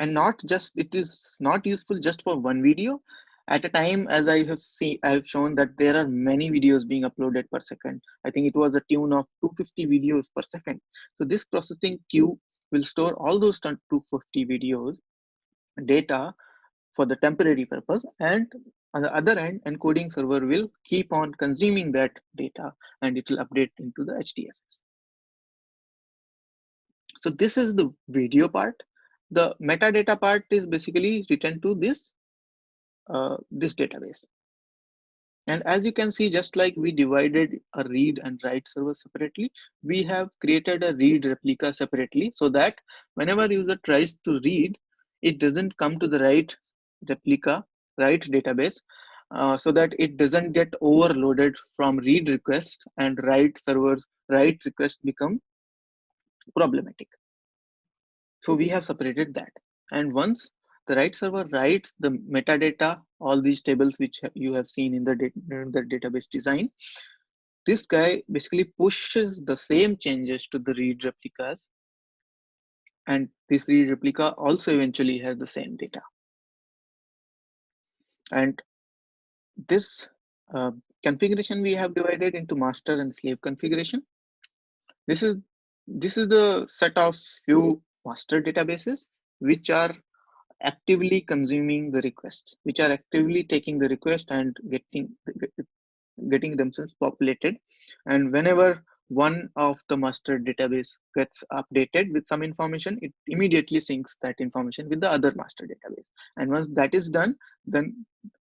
And not just, it is not useful just for one video at a time. As I have shown that there are many videos being uploaded per second. I think it was a tune of 250 videos per second. So this processing queue will store all those 250 videos data for the temporary purpose, and on the other end, encoding server will keep on consuming that data and it will update into the HDFS. So this is the video part. The metadata part is basically written to this database. And as you can see, just like we divided a read and write server separately, we have created a read replica separately, so that whenever user tries to read, it doesn't come to the right replica, right database, so that it doesn't get overloaded from read requests and write servers, write requests become problematic. So we have separated that. And once the write server writes the metadata, all these tables which you have seen in the database design, this guy basically pushes the same changes to the read replicas, and this read replica also eventually has the same data. And this configuration we have divided into master and slave configuration. This is the set of few master databases which are actively consuming the requests, which are actively taking the request and getting themselves populated. And whenever one of the master database gets updated with some information, it immediately syncs that information with the other master database. And once that is done, then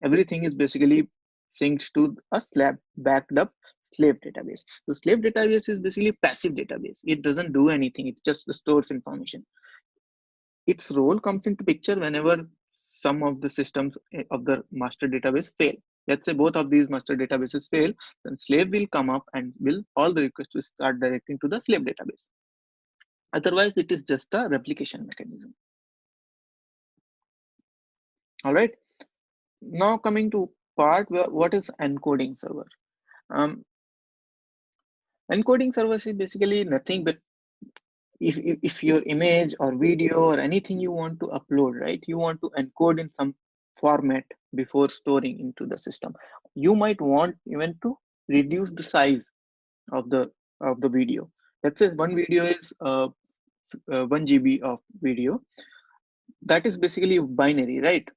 everything is basically synced to a backed up slave database. The slave database is basically passive database. It doesn't do anything. It just stores information. Its role comes into picture whenever some of the systems of the master database fail. Let's say both of these master databases fail, then slave will come up and will all the requests will start directing to the slave database. Otherwise, it is just a replication mechanism. All right. Now coming to part where what is encoding server. Encoding server is basically nothing but if your image or video or anything you want to upload, right, you want to encode in some format before storing into the system. You might want even to reduce the size of the video. Let's say one video is 1 GB of video. That is basically binary, right?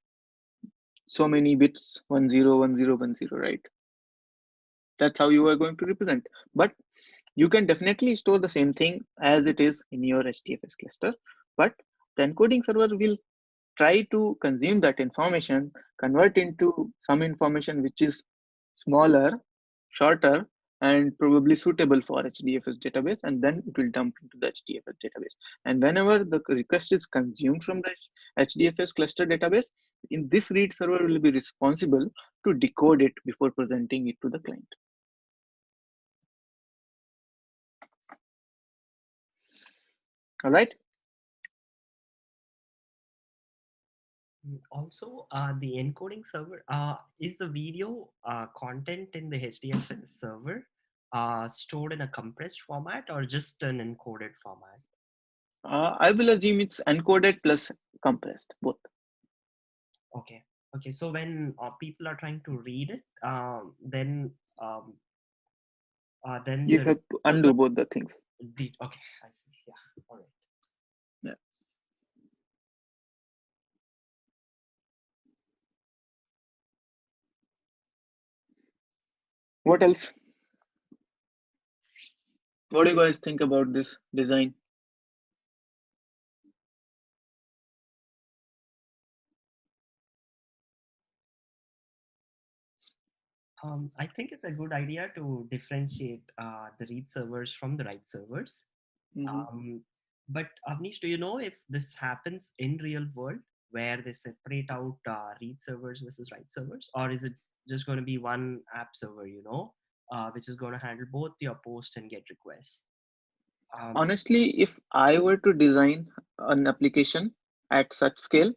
So many bits, 101010, right? That's how you are going to represent. But you can definitely store the same thing as it is in your HDFS cluster, but the encoding server will try to consume that information, convert into some information which is smaller, shorter, and probably suitable for HDFS database, and then it will dump into the HDFS database. And whenever the request is consumed from the HDFS cluster database, in this read server will be responsible to decode it before presenting it to the client. All right. Also, the encoding server, is the video content in the HDFS server stored in a compressed format or just an encoded format? I will assume it's encoded plus compressed, both. Okay. Okay. So when people are trying to read it, then You the have to undo both the things. read. Okay, I see. Yeah. All right. Yeah. What else? What do you guys think about this design? I think it's a good idea to differentiate the read servers from the write servers. Mm-hmm. But Avnish, do you know if this happens in real world where they separate out read servers versus write servers, or is it just going to be one app server, which is going to handle both your post and get requests? Honestly, if I were to design an application at such scale,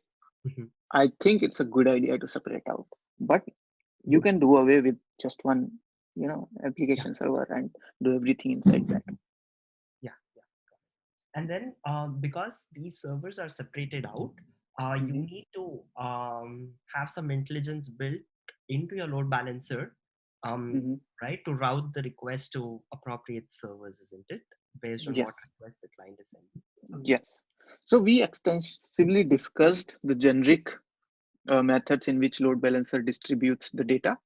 I think it's a good idea to separate out. But you can do away with just one, application server and do everything inside that. Yeah. And then because these servers are separated out, you need to have some intelligence built into your load balancer, right, to route the request to appropriate servers, isn't it? Based on what Yes. request the client is sending. Yes. So we extensively discussed the generic methods in which load balancer distributes the data.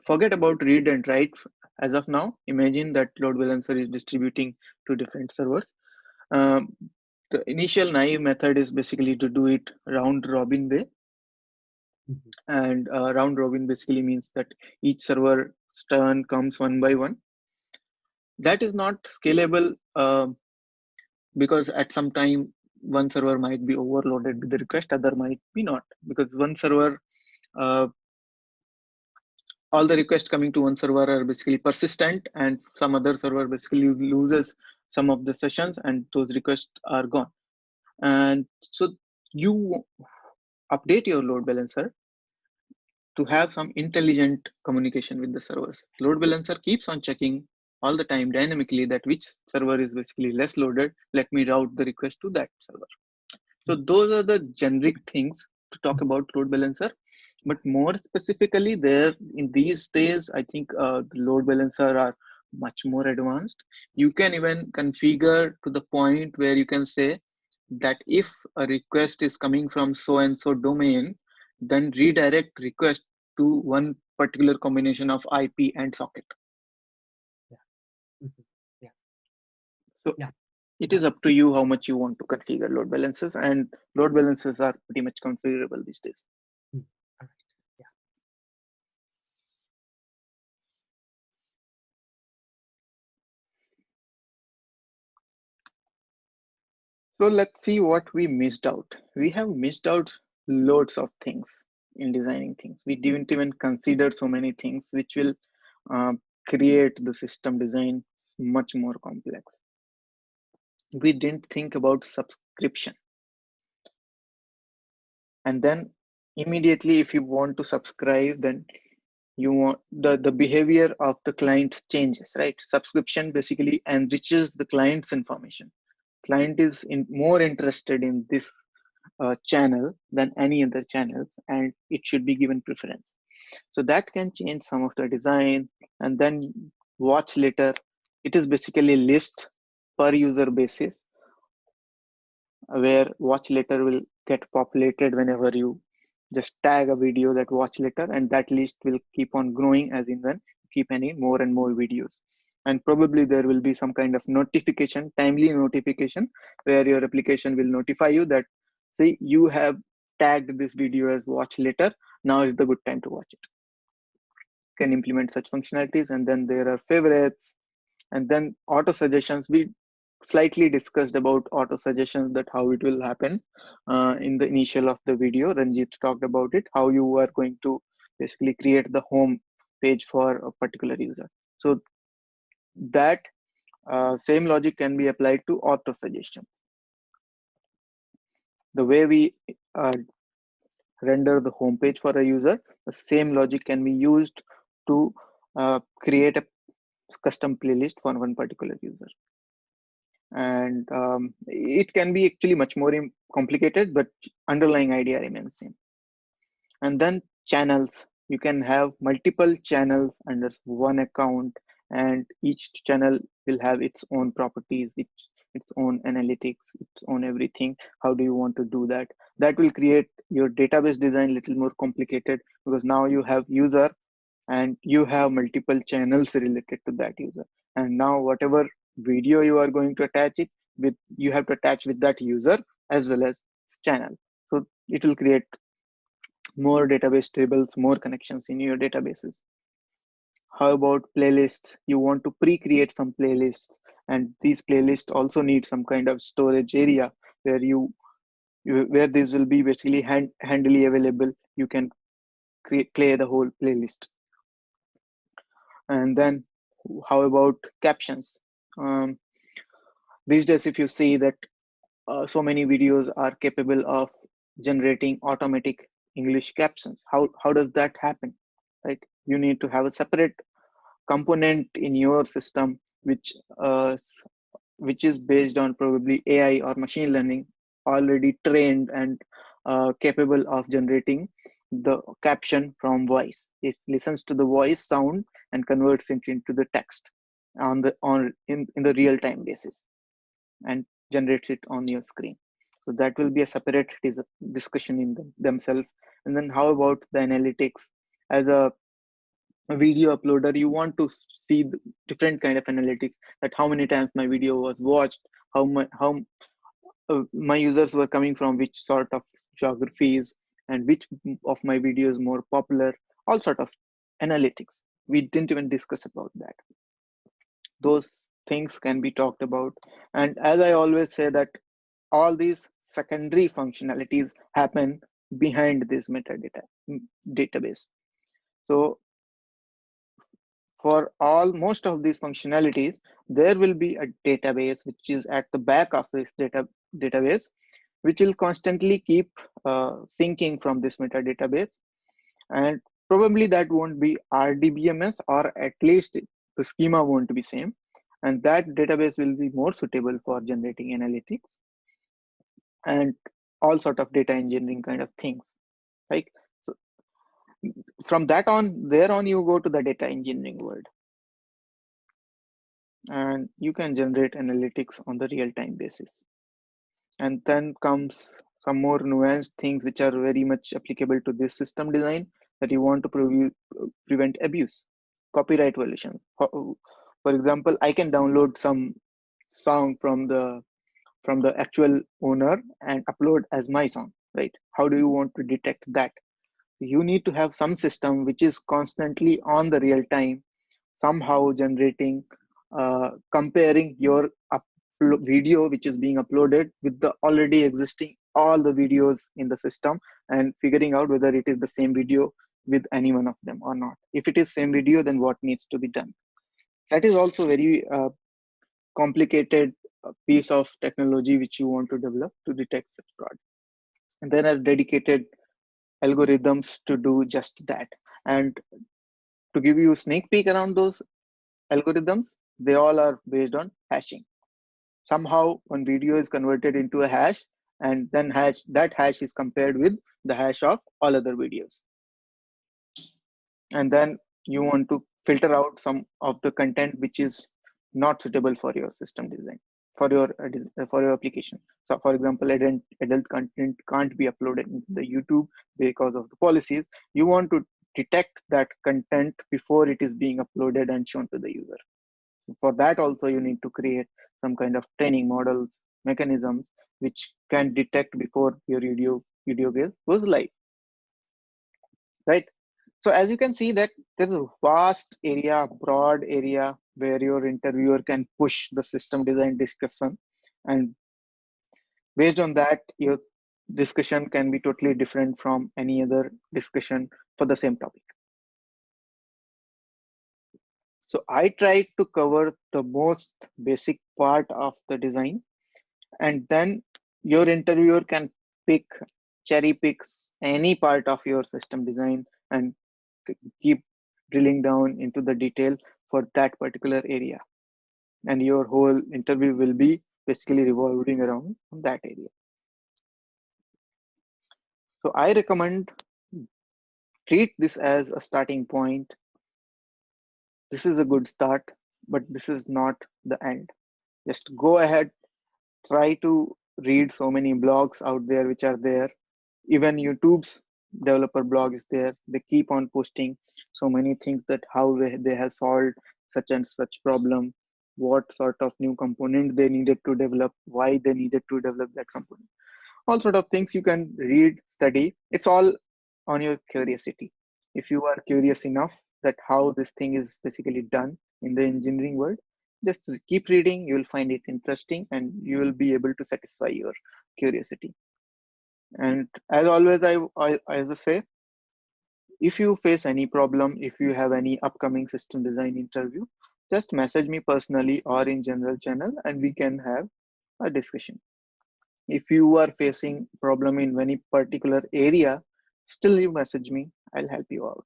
Forget about read and write as of now. Imagine that load balancer is distributing to different servers. Um, the initial naive method is basically to do it round robin way. And round robin basically means that each server turn comes one by one. That is not scalable because at some time one server might be overloaded with the request, other might be not, because one server uh, all the requests coming to one server are basically persistent, and some other server basically loses some of the sessions and those requests are gone. And so you update your load balancer to have some intelligent communication with the servers. Load balancer keeps on checking all the time dynamically that which server is basically less loaded. Let me route the request to that server. So those are the generic things to talk about load balancer. But more specifically, there in these days, I think the load balancer are much more advanced. You can even configure to the point where you can say that if a request is coming from so and so domain, then redirect request to one particular combination of IP and socket. Yeah. So Yeah. it is up to you how much you want to configure load balancers, and load balancers are pretty much configurable these days. All right. Yeah. So let's see what we missed out. We have missed out loads of things in designing things. We didn't even consider so many things which will uh, create the system design much more complex. We didn't think about subscription. And then immediately if you want to subscribe, then you want the behavior of the client changes, right? Subscription basically enriches the client's information. Client is more interested in this channel than any other channels, and it should be given preference. So that can change some of the design. And then watch later, it is basically list per user basis, where watch later will get populated whenever you just tag a video that watch later, and that list will keep on growing as in when you keep adding more and more videos. And probably there will be some kind of notification, timely notification, where your application will notify you that, see, you have tagged this video as watch later, now is the good time to watch it. You can implement such functionalities. And then there are favorites, and then auto suggestions. We slightly discussed about auto suggestions, that how it will happen in the initial of the video. Ranjit talked about it, how you are going to basically create the home page for a particular user. So that same logic can be applied to auto suggestions. The way we render the home page for a user, the same logic can be used to create a custom playlist for one particular user. And it can be actually much more complicated, but underlying idea remains same. And then channels, you can have multiple channels under one account, and each channel will have its own properties, its own analytics, its own everything. How do you want to do that? That will create your database design a little more complicated, because now you have user and you have multiple channels related to that user. And now whatever video you are going to attach it with, you have to attach with that user as well as channel. So it will create more database tables, more connections in your databases. How about playlists? You want to pre-create some playlists, and these playlists also need some kind of storage area where where this will be basically handily available. You can play the whole playlist. And then how about captions? These days, if you see that so many videos are capable of generating automatic English captions, how does that happen, right? You need to have a separate component in your system which is based on probably AI or machine learning already trained and capable of generating the caption from voice. It listens to the voice sound and converts it into the text in the real time basis and generates it on your screen. So that will be a separate discussion in themselves. And then how about the analytics? As a video uploader, you want to see the different kind of analytics, that how many times my video was watched, how my users were coming from which sort of geographies, and which of my videos more popular, all sort of analytics. We didn't even discuss about that. Those things can be talked about. And as I always say, that all these secondary functionalities happen behind this metadata database. So for most of these functionalities, there will be a database which is at the back of this database, which will constantly keep syncing from this metadatabase. And probably that won't be RDBMS, or at least the schema won't be same. And that database will be more suitable for generating analytics and all sort of data engineering kind of things. Like, so from there on, you go to the data engineering world, and you can generate analytics on the real-time basis. And then comes some more nuanced things which are very much applicable to this system design, that you want to prevent abuse, copyright violation. For example, I can download some song from the actual owner and upload as my song, right? How do you want to detect that? You need to have some system which is constantly on the real time, somehow generating, comparing your video which is being uploaded with the already existing all the videos in the system, and figuring out whether it is the same video with any one of them or not. If it is same video, then what needs to be done? That is also very complicated piece of technology which you want to develop to detect such fraud. And there are dedicated algorithms to do just that. And to give you a sneak peek around those algorithms, they all are based on hashing. Somehow one video is converted into a hash, and then that hash is compared with the hash of all other videos. And then you want to filter out some of the content which is not suitable for your system design, for your application. So for example, adult content can't be uploaded into the YouTube because of the policies. You want to detect that content before it is being uploaded and shown to the user. For that also, you need to create some kind of training models, mechanisms which can detect before your video goes live, right? So as you can see, that there's a vast area, broad area, where your interviewer can push the system design discussion, and based on that, your discussion can be totally different from any other discussion for the same topic. So I tried to cover the most basic part of the design, and then your interviewer can cherry picks any part of your system design and keep drilling down into the detail for that particular area, and your whole interview will be basically revolving around that area. So I recommend treat this as a starting point. This is a good start, but this is not the end. Just go ahead, try to read so many blogs out there which are there. Even YouTube's developer blog is there. They keep on posting so many things, that how they have solved such and such problem, what sort of new component they needed to develop, why they needed to develop that component. All sort of things you can read, study. It's all on your curiosity. If you are curious enough that how this thing is basically done in the engineering world, just keep reading. You will find it interesting, and you will be able to satisfy your curiosity. And as always, I say, if you face any problem, if you have any upcoming system design interview, just message me personally or in general channel, and we can have a discussion. If you are facing problem in any particular area, still you message me, I'll help you out.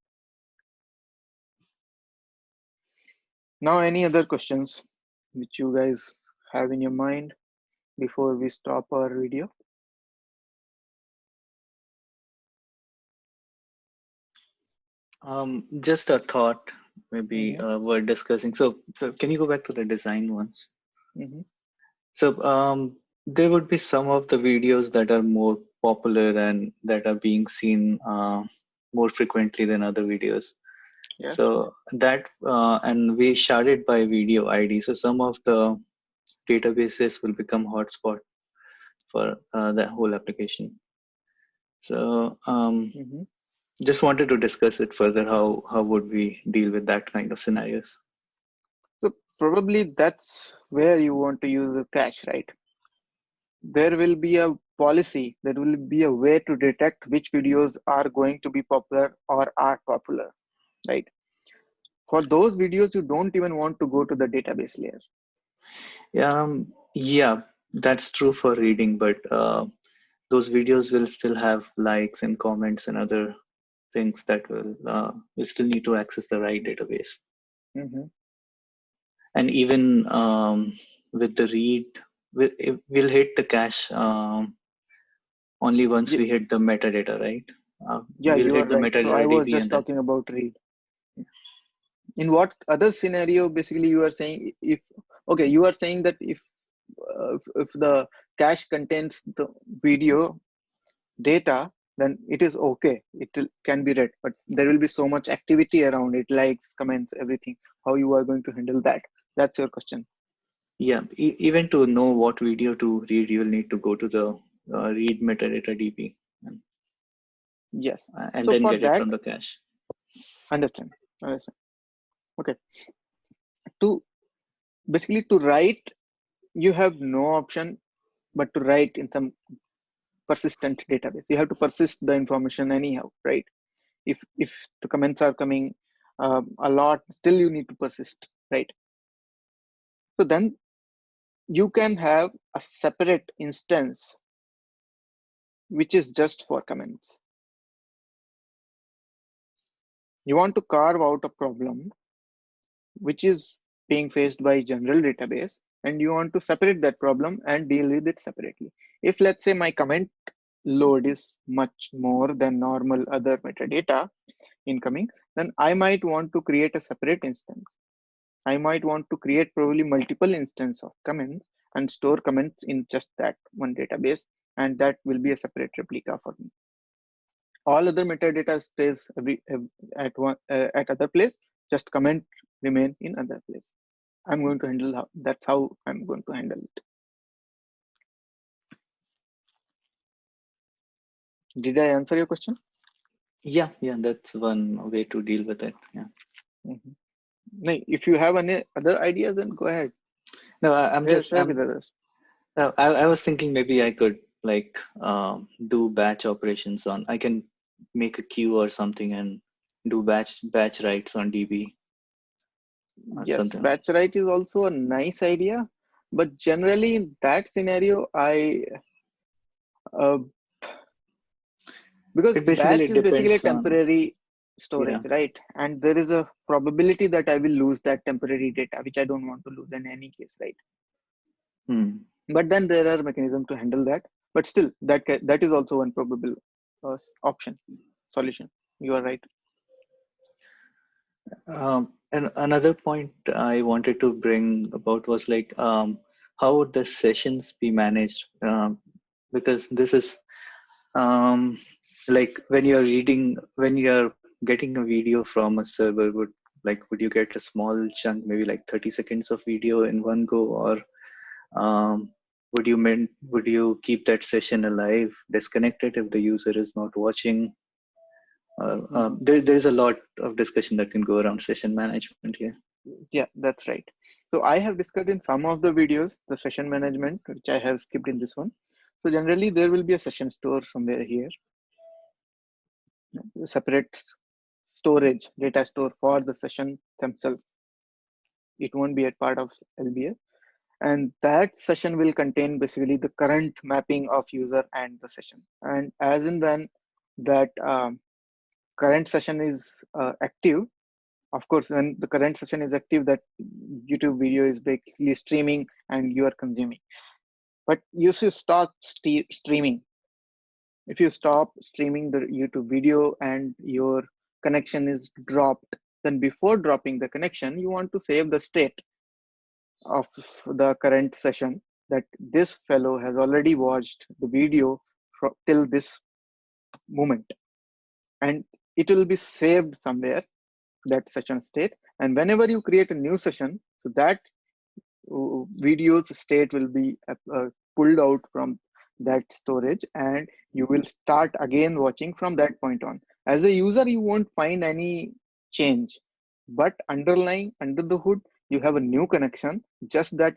Now, any other questions which you guys have in your mind before we stop our video? Just a thought, maybe Mm-hmm. we're discussing. So can you go back to the design ones? Mm-hmm. So there would be some of the videos that are more popular and that are being seen more frequently than other videos. Yeah. So that and we shard it by video ID. So some of the databases will become hotspot for that whole application. So Mm-hmm. just wanted to discuss it further. How would we deal with that kind of scenarios? So probably that's where you want to use the cache, right? There will be a policy, there will be a way to detect which videos are going to be popular or are popular, right? For those videos, you don't even want to go to the database layer. Yeah, that's true for reading, but those videos will still have likes and comments and other things that will you still need to access the right database. Mm-hmm. And even with the read, we'll hit the cache only once we hit the metadata, right? Yeah, We'll you are hit the right. So I metadata was DB just and then talking about read. In what other scenario, basically, you are saying if, okay, you are saying that if the cache contains the video data, then it is okay. Can be read, but there will be so much activity around it, likes, comments, everything. How you are going to handle that? That's your question. yeah, even to know what video to read, you'll need to go to the read metadata DB Yes. and So then for get it that, from the cache. understand. Understand. Okay. To basically to write, you have no option but to write in some persistent database. You have to persist the information anyhow, right? If the comments are coming a lot, still you need to persist, right? So then you can have a separate instance which is just for comments. You want to carve out a problem which is being faced by general database, and you want to separate that problem and deal with it separately. If let's say my comment load is much more than normal other metadata incoming, then I might want to create a separate instance. I might want to create probably multiple instances of comments and store comments in just that one database, and that will be a separate replica for me. All other metadata stays at other place. Just comment remain in other place. I'm going to handle that's how I'm going to handle it. Did I answer your question? Yeah, that's one way to deal with it. Yeah. Mm-hmm. No, if you have any other ideas, then go ahead. No, I'm just Share with others. I was thinking maybe I could like do batch operations on. I can make a queue or something and do batch writes on DB or Yes, something. batch write is also a nice idea, but generally in that scenario, uh, because It basically batch is basically a depends on, temporary yeah. storage, right? And there is a probability that I will lose that temporary data, which I don't want to lose in any case, right? Hmm. But then there are mechanisms to handle that. But still, that is also one probable option solution. You are right. And another point I wanted to bring about was like how would the sessions be managed? Because this is like when you're getting a video from a server, would you get a small chunk, maybe like 30 seconds of video in one go, or um, would you keep that session alive, disconnect it if the user is not watching? Mhm. There's a lot of discussion that can go around session management here. Yeah, that's right. So I have discussed in some of the videos the session management, which I have skipped in this one. So generally, there will be a session store somewhere here, separate storage, data store for the session themselves. It won't be a part of LBS. And that session will contain basically the current mapping of user and the session. And as and when that current session is active, of course, when the current session is active, that YouTube video is basically streaming and you are consuming. But you should stop streaming. If you stop streaming the YouTube video and your connection is dropped, then before dropping the connection, you want to save the state of the current session, that this fellow has already watched the video till this moment, and it will be saved somewhere, that session state. And whenever you create a new session, so that video's state will be pulled out from that storage, and you will start again watching from that point on. As a user, you won't find any change, but underlying, under the hood, you have a new connection, just that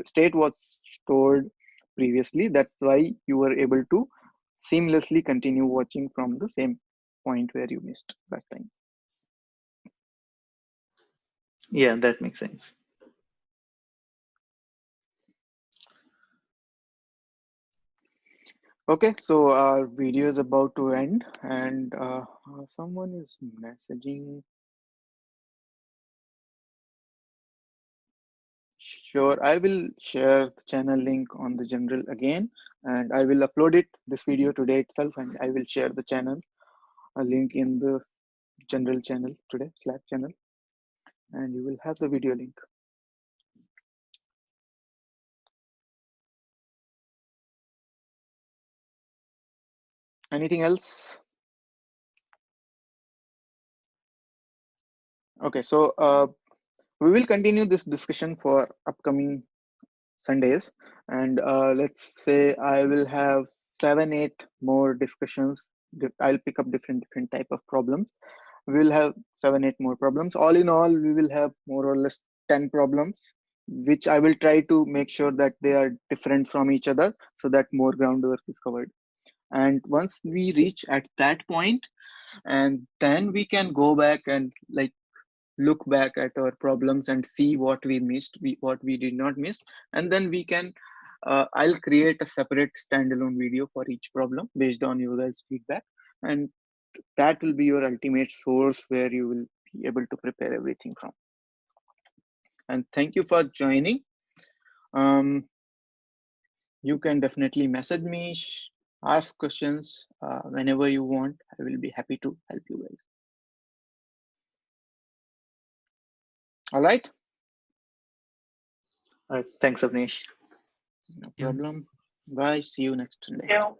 state was stored previously. That's why you were able to seamlessly continue watching from the same point where you missed last time. Yeah, that makes sense. Okay, so our video is about to end, and someone is messaging. Sure, I will share the channel link on the general again, and I will upload it, this video today itself, and I will share the channel, a link in the general channel today, Slack channel, and you will have the video link. Anything else? Okay, so we will continue this discussion for upcoming Sundays, and let's say I will have 7-8 more discussions. I'll pick up different type of problems. We will have 7-8 more problems. All in all, we will have more or less 10 problems, which I will try to make sure that they are different from each other, so that more groundwork is covered. And once we reach at that point, and then we can go back and like look back at our problems and see what we missed, what we did not miss, and then we can I'll create a separate standalone video for each problem based on you guys' feedback, and that will be your ultimate source where you will be able to prepare everything from. And thank you for joining. You can definitely message me, ask questions whenever you want. I will be happy to help you guys. All right. All right. Thanks, Avnish. No problem. Bye. See you next Sunday. Yeah.